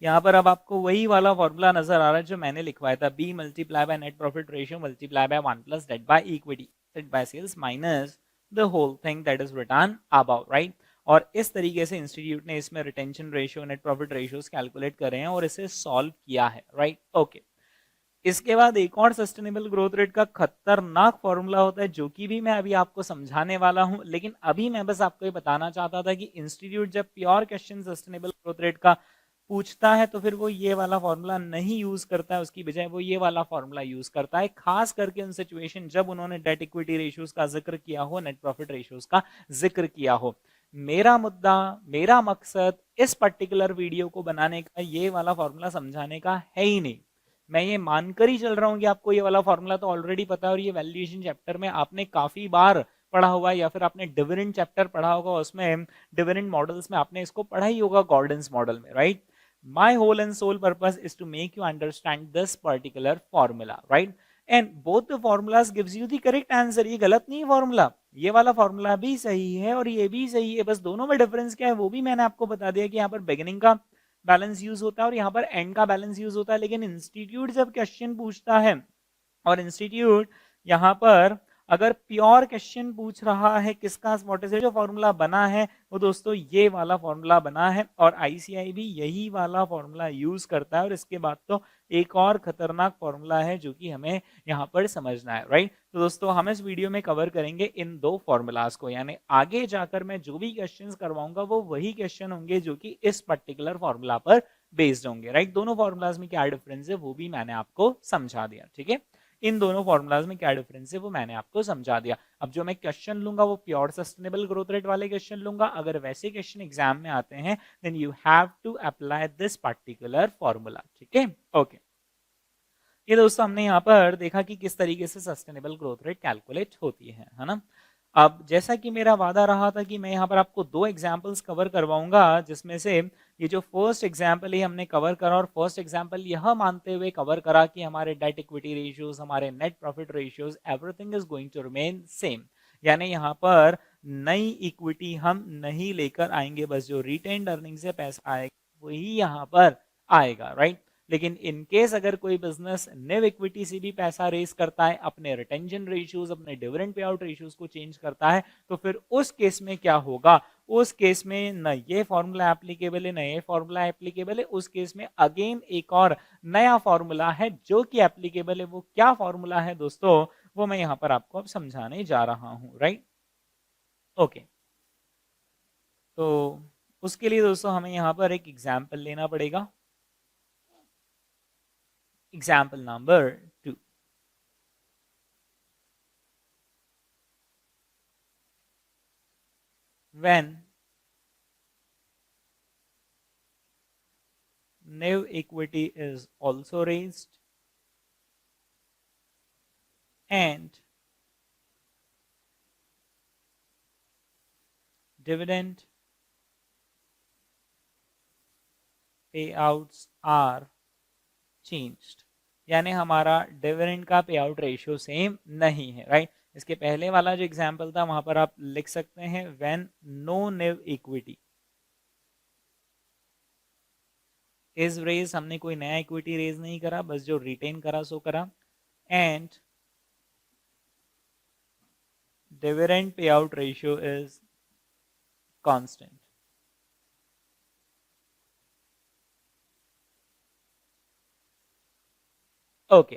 यहाँ पर अब आपको वही वाला फॉर्मूला नजर आ रहा है जो मैंने लिखवाया था, B multiply by net profit ratio multiply by 1 plus debt by equity debt by sales minus the whole thing that is written above, right? और इस तरीके से इंस्टीट्यूट ने इसमें retention ratio, net profit ratios calculate करे हैं और इसे सॉल्व किया है, राइट? ओके। इसके बाद एक और सस्टेनेबल ग्रोथ रेट का खतरनाक फॉर्मूला होता है जो कि भी मैं अभी आपको समझाने वाला हूं, लेकिन अभी मैं बस आपको ये बताना चाहता था कि इंस्टीट्यूट जब pure question sustainable growth rate का पूछता है तो फिर वो ये वाला फॉर्मूला नहीं यूज करता है, उसकी बजाय वो ये वाला फॉर्मूला यूज करता है, खास करके उन सिचुएशन जब उन्होंने डेट इक्विटी रेशियोज का जिक्र किया हो, नेट प्रॉफिट रेशियोज का जिक्र किया हो। मेरा मुद्दा, मेरा मकसद इस पर्टिकुलर वीडियो को बनाने का ये वाला फॉर्मूला समझाने का है ही नहीं। मैं ये मानकर ही चल रहा हूँ कि आपको ये वाला फॉर्मूला तो ऑलरेडी पता है और ये वैल्यूएशन चैप्टर में आपने काफी बार पढ़ा हुआ है, या फिर आपने डिविडेंड चैप्टर पढ़ा होगा, उसमें डिविडेंड मॉडल्स में आपने इसको पढ़ा ही होगा गॉर्डन्स मॉडल में, right? My whole and sole purpose is to make you understand this particular formula, right? And both the formulas gives you the correct answer. ये गलत नहीं है फॉर्मूला, ये वाला फॉर्मूला भी सही है और ये भी सही है, बस दोनों में डिफरेंस क्या है वो भी मैंने आपको बता दिया कि यहाँ पर बिगिनिंग का बैलेंस यूज होता है और यहाँ पर एंड का बैलेंस यूज होता है। लेकिन इंस्टीट्यूट जब क्वेश्चन पूछता है और इंस्टीट्यूट यहाँ पर अगर प्योर क्वेश्चन पूछ रहा है किसका, व्हाट इज इट, जो फॉर्मूला बना है वो दोस्तों ये वाला फॉर्मूला बना है और आईसीआई भी यही वाला फॉर्मूला यूज करता है। और इसके बाद तो एक और खतरनाक फॉर्मूला है जो कि हमें यहाँ पर समझना है, राइट? तो दोस्तों हम इस वीडियो में कवर करेंगे इन दो फॉर्मूलाज को, यानी आगे जाकर मैं जो भी क्वेश्चंस करवाऊंगा वो वही क्वेश्चन होंगे जो कि इस पर्टिकुलर फॉर्मूला पर बेस्ड होंगे, राइट? दोनों फॉर्मूलाज में क्या डिफरेंस है वो भी मैंने आपको समझा दिया, ठीक है? इन दोनों फॉर्मूलाज में क्या डिफरेंस है वो मैंने आपको समझा दिया। अब जो मैं क्वेश्चन लूंगा वो प्योर सस्टेनेबल ग्रोथ रेट वाले क्वेश्चन लूंगा। अगर वैसे क्वेश्चन एग्जाम में आते हैं then you have to apply this particular formula, ठीक है? ओके, ये दोस्तों हमने यहाँ पर देखा कि किस तरीके से सस्टेनेबल ग्रोथ रेट कैलकुलेट होती है ना? अब जैसा कि मेरा वादा रहा था कि मैं यहाँ पर आपको दो एग्जाम्पल्स कवर करवाऊंगा, जिसमें से ये जो फर्स्ट एग्जाम्पल है हमने कवर करा, और फर्स्ट एग्जाम्पल यह मानते हुए कवर करा कि हमारे डेट इक्विटी रेशियोज, हमारे net profit ratios, everything is going to remain same. यानी यहाँ पर नई इक्विटी हम नहीं लेकर आएंगे, बस जो रिटेन्ड अर्निंग से पैसा आएगा वही यहाँ पर आएगा, राइट। लेकिन इन केस अगर कोई बिजनेस न्यू इक्विटी से भी पैसा रेस करता है, अपने रिटेंशन रेशियोज, अपने डिविडेंड पे आउट रेशियोज को चेंज करता है, तो फिर उस केस में क्या होगा, उस केस में न ये फॉर्मूला एप्लीकेबल है, न ये फॉर्मूला एप्लीकेबल है। उस केस में अगेन एक और नया फॉर्मूला है जो कि एप्लीकेबल है। वो क्या फॉर्मूला है दोस्तों, वो मैं यहाँ पर आपको अब समझाने जा रहा हूँ, राइट। ओके, तो उसके लिए दोस्तों हमें यहाँ पर एक एग्जाम्पल लेना पड़ेगा। Example number 2। when new equity is also raised and dividend payouts are changed, यानी हमारा डिविडेंड का पे आउट रेशियो सेम नहीं है, राइट। इसके पहले वाला जो एग्जांपल था वहां पर आप लिख सकते हैं when no new equity is raise, हमने कोई नया इक्विटी रेज नहीं करा, बस जो रिटेन करा सो करा, and dividend pay out ratio is constant. Okay,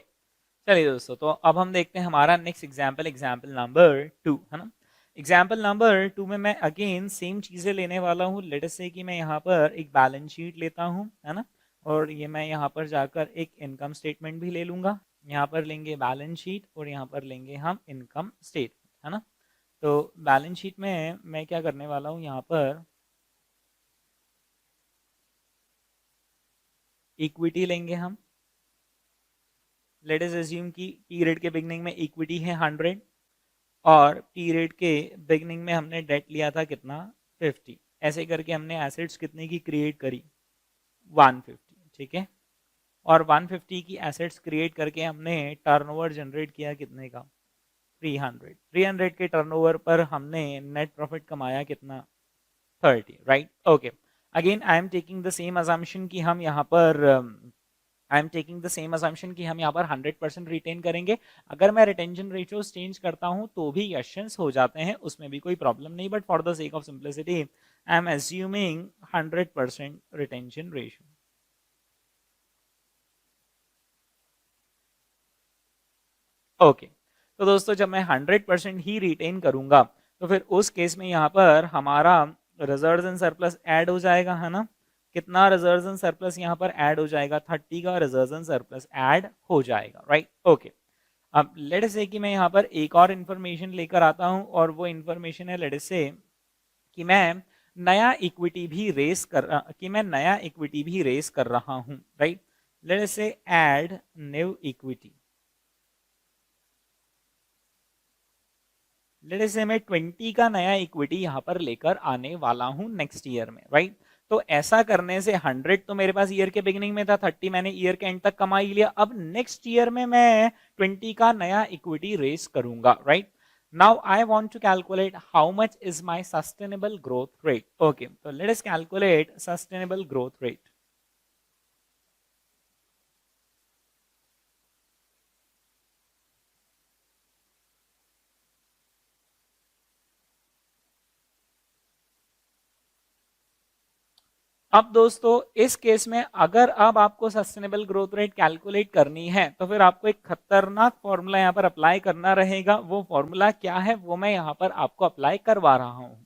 चलिए दोस्तों, तो अब हम देखते हैं हमारा नेक्स्ट एग्जाम्पल, एग्जाम्पल नंबर 2, है ना। एग्जाम्पल नंबर 2 में मैं अगेन सेम चीजें लेने वाला हूँ। लेट अस से कि मैं यहाँ पर एक बैलेंस शीट लेता हूँ, है ना, और ये मैं यहाँ पर जाकर एक इनकम स्टेटमेंट भी ले लूंगा। यहाँ पर लेंगे बैलेंस शीट और यहाँ पर लेंगे हम इनकम स्टेटमेंट, है ना। तो बैलेंस शीट में मैं क्या करने वाला हूँ, यहाँ पर इक्विटी लेंगे हम। लेट अस अज्यूम कि पीरियड के बिगनिंग में इक्विटी है 100 और पीरियड के बिगनिंग में हमने डेट लिया था कितना, 50। ऐसे करके हमने एसेट्स कितने की क्रिएट करी, 150, ठीक है। और 150 की एसेट्स क्रिएट करके हमने टर्नओवर जनरेट किया कितने का, 300। 300 के टर्नओवर पर हमने नेट प्रॉफिट कमाया कितना, 30, right. Okay, again I am taking the same assumption कि हम यहाँ पर I am taking the same assumption कि हम यहाँ पर 100% रिटेन करेंगे। अगर मैं रिटेंशन रेशियो चेंज करता हूँ तो भी क्वेश्चंस हो जाते हैं, उसमें भी कोई प्रॉब्लम नहीं, but for the sake of simplicity I am assuming 100% retention ratio. Okay, तो दोस्तों जब मैं 100% ही रिटेन करूंगा तो फिर उस केस में यहाँ पर हमारा रिजर्व्स एंड सरप्लस ऐड हो जाएगा, है ना। कितना रिजर्व्स एंड सरप्लस यहाँ पर ऐड हो जाएगा, 30 का रिजर्व्स एंड सरप्लस ऐड हो जाएगा, राइट। ओके, अब लेट से कि मैं यहाँ पर एक और इंफॉर्मेशन लेकर आता हूँ और वो इंफॉर्मेशन है लेट से कि मैं नया इक्विटी भी रेस कर रहा हूँ, राइट। लेट से ऐड न्यू इक्विटी। लेट से मैं 20 का नया इक्विटी यहाँ पर लेकर आने वाला हूँ नेक्स्ट ईयर में, राइट। तो ऐसा करने से 100 तो मेरे पास ईयर के बिगिनिंग में था, 30 मैंने ईयर के एंड तक कमा ही लिया। अब नेक्स्ट ईयर में मैं 20 का नया इक्विटी रेस करूंगा, right. Now I want to calculate how much is my sustainable growth rate. Okay, तो let us calculate sustainable growth rate. अब दोस्तों इस केस में अगर अब आपको सस्टेनेबल ग्रोथ रेट कैलकुलेट करनी है तो फिर आपको एक खतरनाक फॉर्मूला यहाँ पर अप्लाई करना रहेगा। वो फॉर्मूला क्या है वो मैं यहाँ पर आपको अप्लाई करवा रहा हूँ।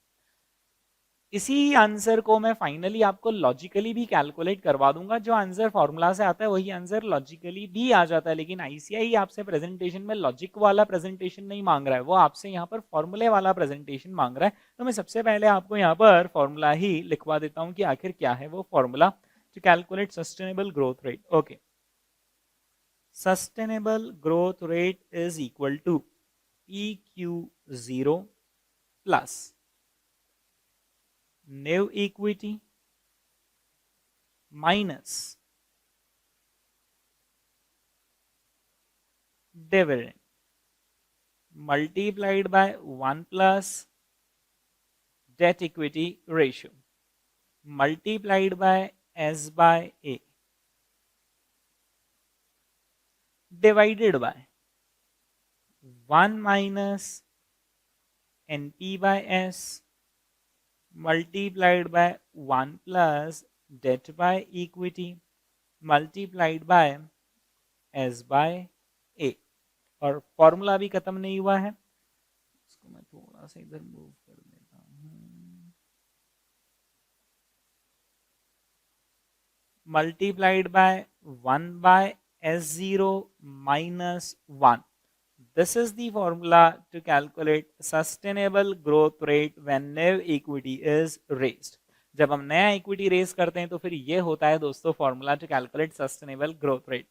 इसी आंसर को मैं फाइनली आपको लॉजिकली भी कैलकुलेट करवा दूंगा। जो आंसर फॉर्मूला से आता है वही आंसर लॉजिकली भी आ जाता है, लेकिन आईसीआई आपसे प्रेजेंटेशन में लॉजिक वाला प्रेजेंटेशन नहीं मांग रहा है, वो आपसे यहाँ पर फॉर्मूले वाला प्रेजेंटेशन मांग रहा है। तो मैं सबसे पहले आपको यहाँ पर फॉर्मूला ही लिखवा देता हूँ कि आखिर क्या है वो formula to calculate sustainable growth rate. Okay, sustainable growth rate is equal to EQ0 plus new equity minus dividend multiplied by 1 plus debt equity ratio multiplied by S by A divided by 1 minus NP by S multiplied by 1 plus debt by equity multiplied by s by a। और formula भी खत्म नहीं हुआ है, इसको मैं थोड़ा सा इधर मूव कर देता हूं। Multiplied by 1 bye s0 minus 1। This is the formula to calculate sustainable growth rate when new equity is raised। जब हम नया इक्विटी रेज करते हैं तो फिर ये होता है दोस्तों formula to calculate sustainable growth rate.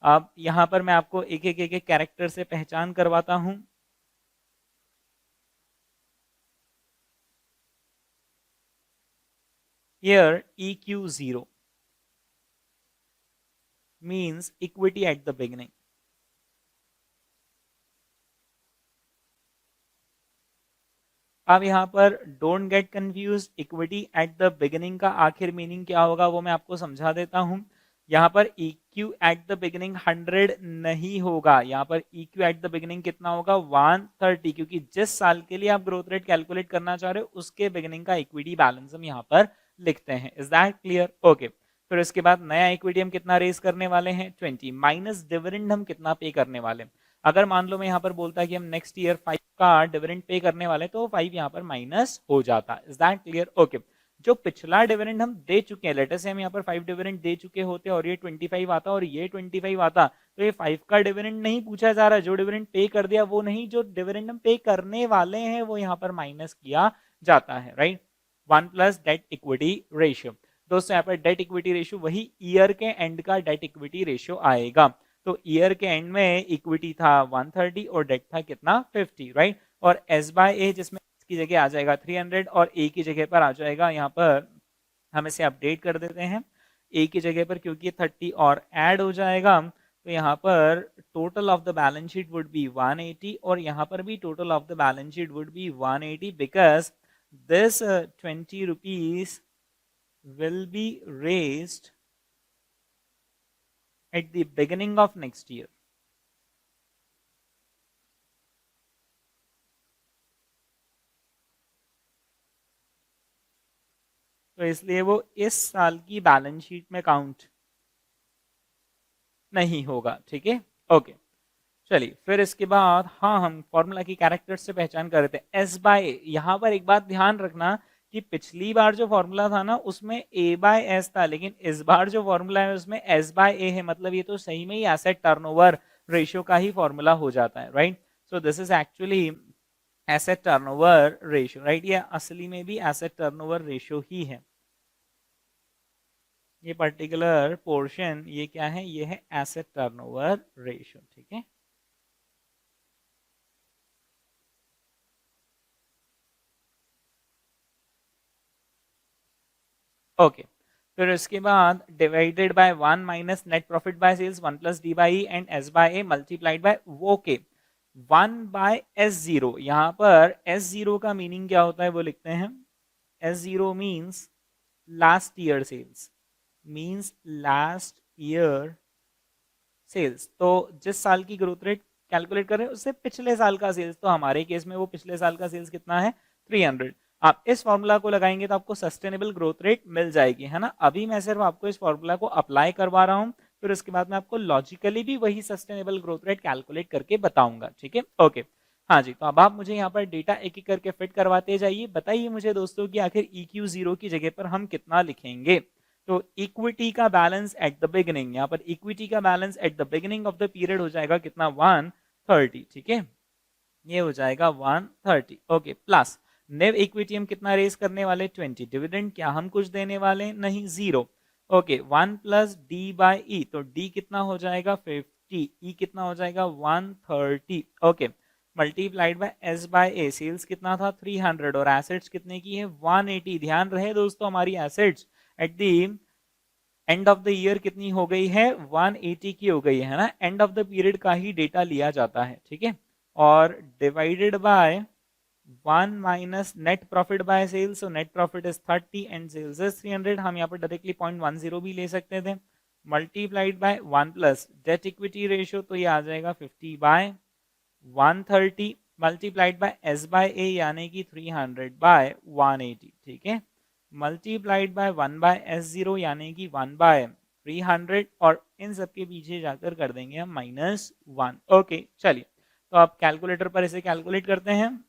अब यहां पर मैं आपको एक एक कैरेक्टर से पहचान करवाता हूं। Here EQ0 means equity at the beginning। अब यहां पर don't get confuse, equity eight the beginning का आखिर मीनिंग क्या होगा वो मैं आपको समझा देता हूं। यहां पर EQ एट द बिगिनिंग 100 नहीं होगा, यहां पर EQ एट द बिगिनिंग कितना होगा 130, क्योंकि जिस साल के लिए आप ग्रोथ रेट कैलकुलेट करना चाह रहे हो उसके बिगिनिंग का इक्विटी बैलेंस हम यहां पर लिखते हैं। Is that clear? ओके। फिर उसके बाद नया इक्विटी हम कितना रेज करने वाले हैं 20 माइनस डिविडेंड हम कितना पे करने वाले हैं। अगर मान लो मैं यहाँ पर बोलता है कि हम नेक्स्ट ईयर 5 का डिविडेंड पे करने वाले तो 5 यहाँ पर माइनस हो जाता। Is that clear? ओके। जो पिछला डिविडेंड हम दे चुके हैं, लेटर से हम यहाँ पर 5 डिविडेंड दे चुके होते और ये 25 आता और ये 25 आता तो ये 5 का डिविडेंड नहीं पूछा जा रहा, जो डिविडेंड पे कर दिया वो नहीं, जो डिविडेंड हम पे करने वाले हैं वो यहाँ पर माइनस किया जाता है। Right, 1 plus debt equity ratio. दोस्तों यहाँ पर डेट इक्विटी रेशियो वही ईयर के एंड का डेट इक्विटी रेशियो आएगा। तो ईयर के एंड में इक्विटी था 130 और डेट था कितना 50। राइट, और एस बाय ए जिसमें की जगह आ जाएगा 300 और ए की जगह पर आ जाएगा, यहाँ पर हम इसे अपडेट कर देते हैं ए की जगह पर, क्योंकि 30 और ऐड हो जाएगा तो यहाँ पर total of the balance sheet would be 180 और यहाँ पर भी total of the balance sheet would be 180 because this 20 rupees will be raised at the beginning of next year। तो इसलिए वो इस साल की बैलेंस शीट में काउंट नहीं होगा। ठीक है, ओके। चलिए फिर इसके बाद हाँ हम फॉर्मूला की कैरेक्टर से पहचान कर रहे थे एस बाय ए। यहां पर एक बात ध्यान रखना कि पिछली बार जो फॉर्मूला था ना उसमें ए बाय एस था, लेकिन इस बार जो फॉर्मूला है उसमें एस बाय ए है, मतलब ये तो सही में ही एसेट टर्नओवर रेशियो का ही फॉर्मूला हो जाता है। Right, so this is actually asset turnover ratio. Right, ये असली में भी एसेट टर्नओवर रेशियो ही है। ये पर्टिकुलर पोर्शन ये क्या है, ये है एसेट टर्नओवर रेशियो। ठीक है, ओके। फिर उसके बाद divided by 1 minus net profit by sales 1 plus D by and S by A multiplied by okay 1 bye S0। यहाँ पर S0 का मीनिंग क्या होता है वो लिखते हैं। S0 means last year sales, means last year sales. तो जिस साल की ग्रोथ रेट कैलकुलेट कर रहे हैं उससे पिछले साल का सेल्स, तो हमारे केस में वो पिछले साल का सेल्स कितना है 300। आप इस फॉर्मूला को लगाएंगे तो आपको सस्टेनेबल ग्रोथ रेट मिल जाएगी, है ना। अभी मैं सिर्फ आपको इस फॉर्मूला को अप्लाई करवा रहा हूं, फिर उसके बाद मैं आपको लॉजिकली भी वही सस्टेनेबल ग्रोथ रेट कैलकुलेट करके बताऊंगा। ठीक है, ओके। हाँ जी, तो अब आप मुझे यहाँ पर डेटा एक एक करके फिट करवाते जाइए। बताइए मुझे दोस्तों कि आखिर EQ0 की जगह पर हम कितना लिखेंगे। तो इक्विटी का बैलेंस एट द बिगिनिंग, यहाँ पर इक्विटी का balance eight the beginning of the period हो जाएगा कितना 130। ठीक है, ये हो जाएगा 130। ओके, प्लस नेव इक्विटी हम कितना रेज करने वाले 20। डिविडेंड क्या हम कुछ देने वाले नहीं, 0। Okay, 1 plus D by E, तो डी कितना हो जाएगा 50, ई कितना हो जाएगा 130। Okay, multiplied by S by A, sales कितना था 300 और एसेट्स कितने की है 180। ध्यान रहे दोस्तों हमारी assets at the end of the year कितनी हो गई है 180 की हो गई है ना, एंड ऑफ द पीरियड का ही डेटा लिया जाता है। ठीक है, और divided by 1 minus net profit by sales, so net profit is 30 and sales is 300, हम यहाँ पर डायरेक्टली 0.10 भी ले सकते थे, multiplied by 1 plus debt equity ratio, तो ये आ जाएगा 50 by 130 multiplied by S by A यानी कि 300 बाय 180, ठीक है, multiplied by 1 by S zero यानी कि 1 बाय 300, और इन सब के पीछे जाकर कर देंगे हम -1। ओके चलिए, तो आप कैलकुलेटर पर इसे कैलकुलेट करते हैं।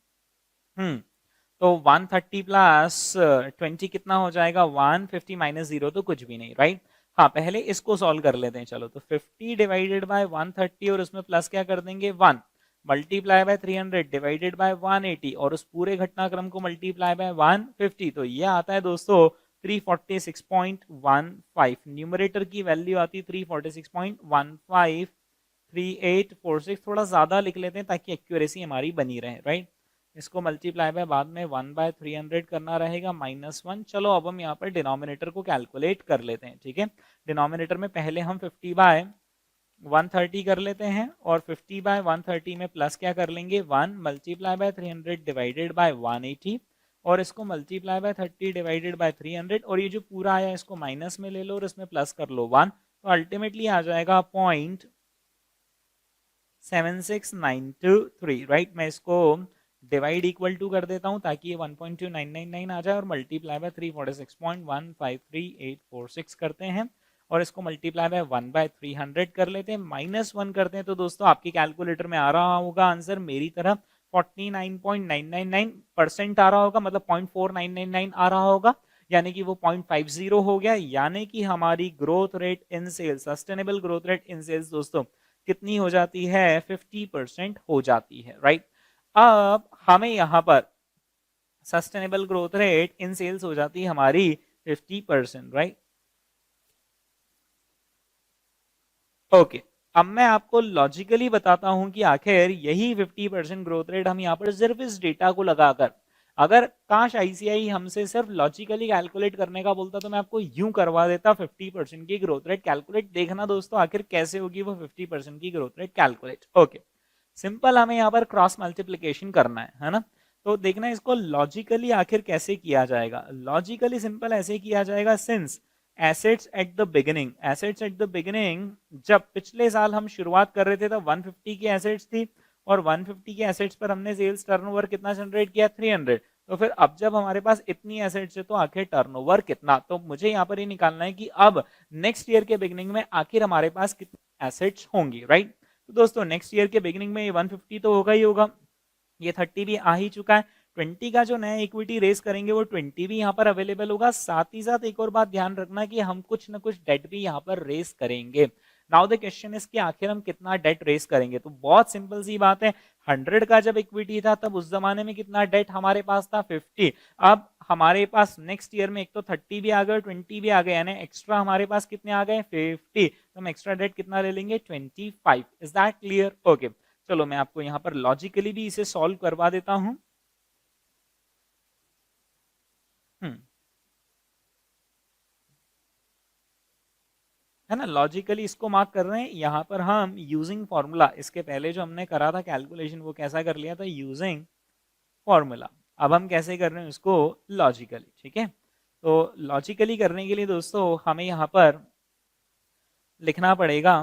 तो 130 प्लस 20 कितना हो जाएगा, 150 माइनस 0 तो कुछ भी नहीं, राइट। हाँ पहले इसको सॉल्व कर लेते हैं, चलो, तो 50 डिवाइडेड बाय 130 और उसमें प्लस क्या कर देंगे 1, मल्टीप्लाई बाय 300 डिवाइडेड बाय 180 और उस पूरे घटनाक्रम को मल्टीप्लाई बाय 150, तो ये आता है दोस्तों 346.15, न्यूमरेटर की वैल्यू आती है 346.15, 3846, थोड़ा ज्यादा लिख लेते हैं ताकि एक्यूरेसी हमारी बनी रहे, राइट। इसको मल्टीप्लाई बाय बाद में 1/300 करना रहेगा -1। चलो अब हम यहाँ पर डिनोमिनेटर को कैलकुलेट कर लेते हैं, ठीक है। डिनोमिनेटर में पहले हम 50 बाय 130 कर लेते हैं और 50 बाय 130 में प्लस क्या कर लेंगे 1, मल्टीप्लाई बाय 300 डिवाइडेड बाय 180 और इसको मल्टीप्लाई बाय 30 डिवाइडेड बाय 300, और ये जो पूरा आया इसको माइनस में ले लो और इसमें प्लस कर लो 1, तो अल्टीमेटली आ जाएगा 0.76923, राइट। मैं इसको डिवाइड इक्वल टू कर देता हूं ताकि ये 1.2999 आ जाए और मल्टीप्लाई बाय 346.153846 करते हैं और इसको मल्टीप्लाई बाय 1/300 कर लेते हैं, -1 करते हैं, तो दोस्तों आपके कैलकुलेटर में आ रहा होगा आंसर मेरी तरफ 49.999% आ रहा होगा, मतलब 0.4999 आ रहा होगा, यानी कि वो 0.50 हो गया, यानी कि हमारी growth rate in sales, sustainable growth rate in sales दोस्तों कितनी हो जाती है, 50% हो जाती है, राइट। अब हमें यहां पर sustainable growth rate in sales हो जाती है हमारी 50%, राइट। ओके, अब मैं आपको लॉजिकली बताता हूं कि आखिर यही 50% ग्रोथ रेट हम यहाँ पर सिर्फ इस डेटा को लगाकर, अगर काश आईसीआई हमसे सिर्फ लॉजिकली कैलकुलेट करने का बोलता तो मैं आपको यूं करवा देता 50% की ग्रोथ रेट कैलकुलेट, देखना दोस्तों आखिर कैसे होगी वो 50% की growth rate calculate. Okay, simple हमें यहाँ पर क्रॉस मल्टीप्लीकेशन करना है ना, तो देखना इसको लॉजिकली आखिर कैसे किया जाएगा। लॉजिकली सिंपल ऐसे किया जाएगा, since assets eight the beginning, assets eight the beginning, जब पिछले साल हम शुरुआत कर रहे थे तब 150 की एसेट्स थी और 150 के एसेट्स पर हमने सेल्स टर्नओवर कितना जनरेट किया 300, तो फिर अब जब हमारे पास इतनी एसेट्स है तो आखिर टर्नओवर कितना, तो मुझे यहाँ पर ये निकालना है कि अब नेक्स्ट ईयर के बिगिनिंग में आखिर हमारे पास कितनी एसेट्स होंगी, राइट। तो दोस्तों नेक्स्ट ईयर के बिगिनिंग में ये 150 तो होगा ही होगा, ये 30 भी आ ही चुका है, 20 का जो नया इक्विटी रेस करेंगे वो 20 भी यहाँ पर अवेलेबल होगा। साथ ही साथ एक और बात ध्यान रखना कि हम कुछ ना कुछ डेट भी यहाँ पर रेस करेंगे। नाउ द क्वेश्चन इज कि आखिर हम कितना डेट रेस करेंगे, तो बहुत सिंपल सी बात है, 100 का जब इक्विटी था तब उस जमाने में कितना डेट हमारे पास था 50, अब हमारे पास नेक्स्ट ईयर में एक तो 30 भी आ गए 20 भी आ गए, यानी एक्स्ट्रा हमारे पास कितने आ गए 50, तो हम एक्स्ट्रा डेट कितना ले लेंगे 25। Is that clear? ओके, चलो मैं आपको यहाँ पर लॉजिकली भी इसे सॉल्व करवा देता हूं। है ना, लॉजिकली इसको मार्क कर रहे हैं, यहाँ पर हम यूजिंग फॉर्मूला, इसके पहले जो हमने करा था कैलकुलेशन वो कैसा कर लिया था, यूजिंग फॉर्मूला। अब हम कैसे कर रहे हैं उसको लॉजिकली, ठीक है। तो लॉजिकली करने के लिए दोस्तों हमें यहाँ पर लिखना पड़ेगा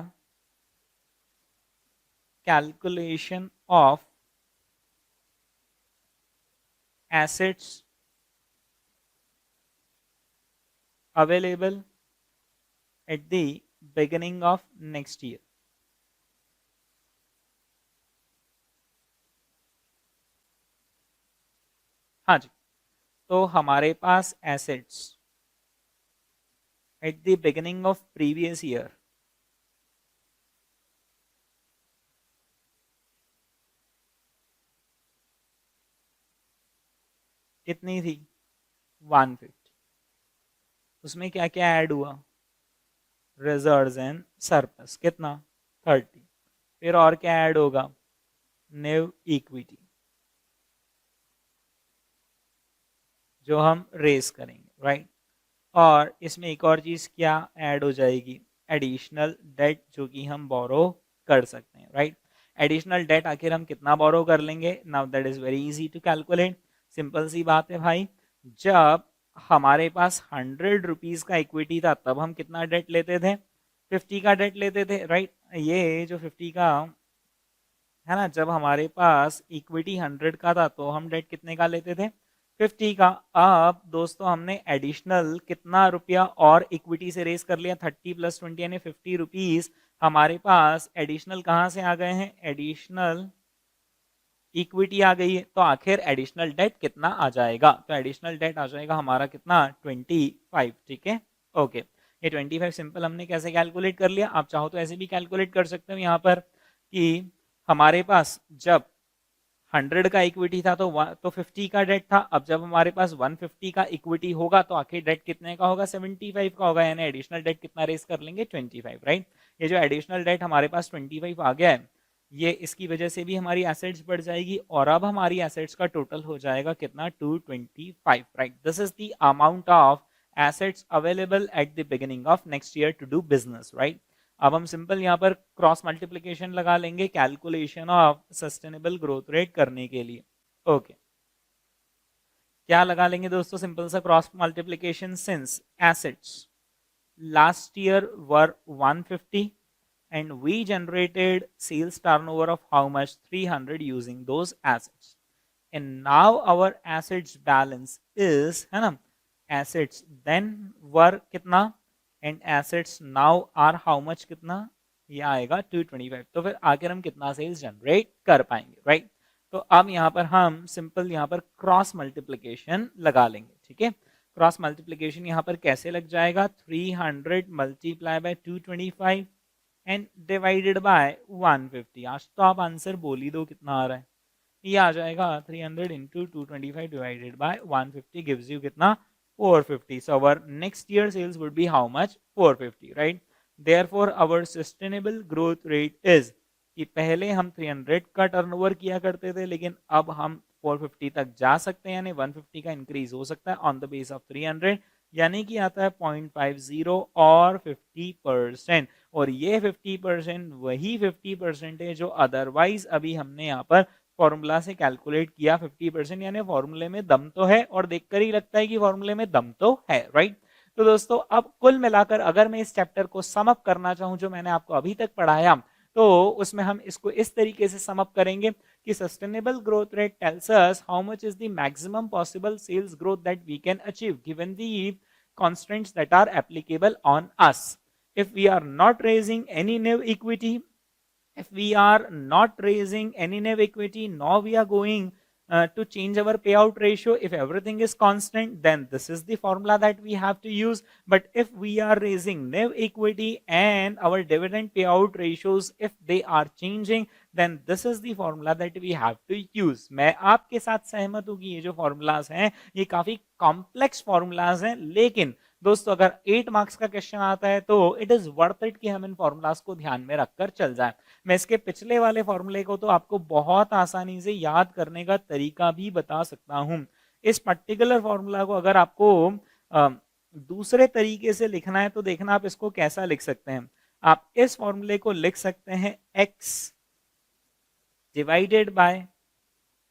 calculation of assets available at the beginning of next year। हाँ जी, तो हमारे पास assets at the beginning of previous year कितनी थी 150, उसमें क्या क्या ऐड हुआ, रिजर्व्स एंड सरप्लस कितना 30, फिर और क्या ऐड होगा न्यू इक्विटी जो हम रेस करेंगे, राइट। और इसमें एक और चीज क्या ऐड हो जाएगी, एडिशनल डेट जो कि हम बोरो कर सकते हैं, राइट। एडिशनल डेट आखिर हम कितना बोरो कर लेंगे? Now that is very easy to calculate, simple सी बात है भाई। जब हमारे पास 100 रुपीज का इक्विटी था तब हम कितना डेट लेते थे? 50 का डेट लेते थे, राइट। ये जो 50 का है ना, जब हमारे पास इक्विटी 100 का था तो हम डेट कितने का लेते थे? 50 का। अब दोस्तों हमने एडिशनल कितना रुपया और इक्विटी से रेस कर लिया? 30 + 20 यानी 50 रुपीज हमारे पास एडिशनल कहाँ से आ गए हैं? एडिशनल इक्विटी आ गई है। तो आखिर एडिशनल डेट कितना आ जाएगा? तो एडिशनल डेट आ जाएगा हमारा कितना? 25, ठीक है, ओके। ये 25 सिंपल हमने कैसे कैलकुलेट कर लिया? आप चाहो तो ऐसे भी कैलकुलेट कर सकते हो यहाँ पर कि हमारे पास जब 100 का इक्विटी था तो 50 का डेट था। अब जब हमारे पास 150 का इक्विटी होगा तो आखिर डेट कितने का होगा? 75 का होगा, यानी एडिशनल डेट कितना रेस कर लेंगे? 25, राइट। ये जो एडिशनल डेट हमारे पास 25 आ गया है, ये इसकी वजह से भी हमारी एसेट्स बढ़ जाएगी और अब हमारी एसेट्स का टोटल हो जाएगा कितना? 225, right. This is the amount of assets available at the beginning of next year to do business, right. अब हम सिंपल यहाँ पर क्रॉस मल्टीप्लिकेशन लगा लेंगे calculation of sustainable growth rate करने के लिए, ओके। क्या लगा लेंगे दोस्तों? सिंपल सा cross multiplication, since assets last year were 150 and we generated sales turnover of how much? 300 using those assets, and now our assets balance is, है ना, assets then were कितना and assets now are how much? कितना? ये आएगा 225। तो फिर आखिर हम कितना सेल्स जनरेट कर पाएंगे, राइट। तो अब यहाँ पर हम सिंपल यहाँ पर क्रॉस मल्टीप्लिकेशन लगा लेंगे, ठीक है। क्रॉस मल्टीप्लिकेशन यहाँ पर कैसे लग जाएगा? 300 multiply by 225 and divided by 150। आज तो आप आंसर बोल ही दो कितना आ रहा है। ये आ जाएगा 300 into 225 divided by 150 gives you कितना? 450। So our next year sales would be how much? 450, right? Therefore our sustainable growth rate is कि पहले हम 300 का टर्नओवर किया करते थे लेकिन अब हम 450 तक जा सकते हैं, यानी 150 का इंक्रीज हो सकता है ऑन द बेस ऑफ 300, यानी कि आता है 0.50 और 50%। और ये 50% वही 50% है जो अदरवाइज अभी हमने यहाँ पर फॉर्मूला से कैलकुलेट किया 50%, यानी फॉर्मूले में दम तो है और देखकर ही लगता है कि फॉर्मूले में दम तो है, राइट। तो दोस्तों अब कुल मिलाकर अगर मैं इस चैप्टर को सम अप करना चाहूं जो मैंने आपको अभी तक पढ़ाया, तो उसमें हम इसको इस तरीके से सम अप करेंगे कि sustainable growth rate tells us how much is the maximum possible sales growth that we can achieve given the constraints that are applicable on us. If we are not raising any new equity, if we are not raising any new equity, now we are going to change our payout ratio. If everything is constant, then this is the formula that we have to use. But if we are raising new equity and our dividend payout ratios, if they are changing, then this is the formula that we have to use. मैं आपके साथ सहमत हूं कि ये जो formulas हैं ये काफी कॉम्प्लेक्स फॉर्मूलाज हैं, लेकिन दोस्तों अगर 8 मार्क्स का क्वेश्चन आता है तो इट इज वर्थ इट कि हम इन फॉर्मूलाज को ध्यान में रखकर चल जाएं। मैं इसके पिछले वाले फॉर्मूले को तो आपको बहुत आसानी से याद करने का तरीका भी बता सकता हूं। इस पर्टिकुलर फॉर्मूला को अगर आपको दूसरे तरीके से लिखना है तो देखना आप इसको कैसा लिख सकते हैं। आप इस फॉर्मूले को लिख सकते हैं x divided by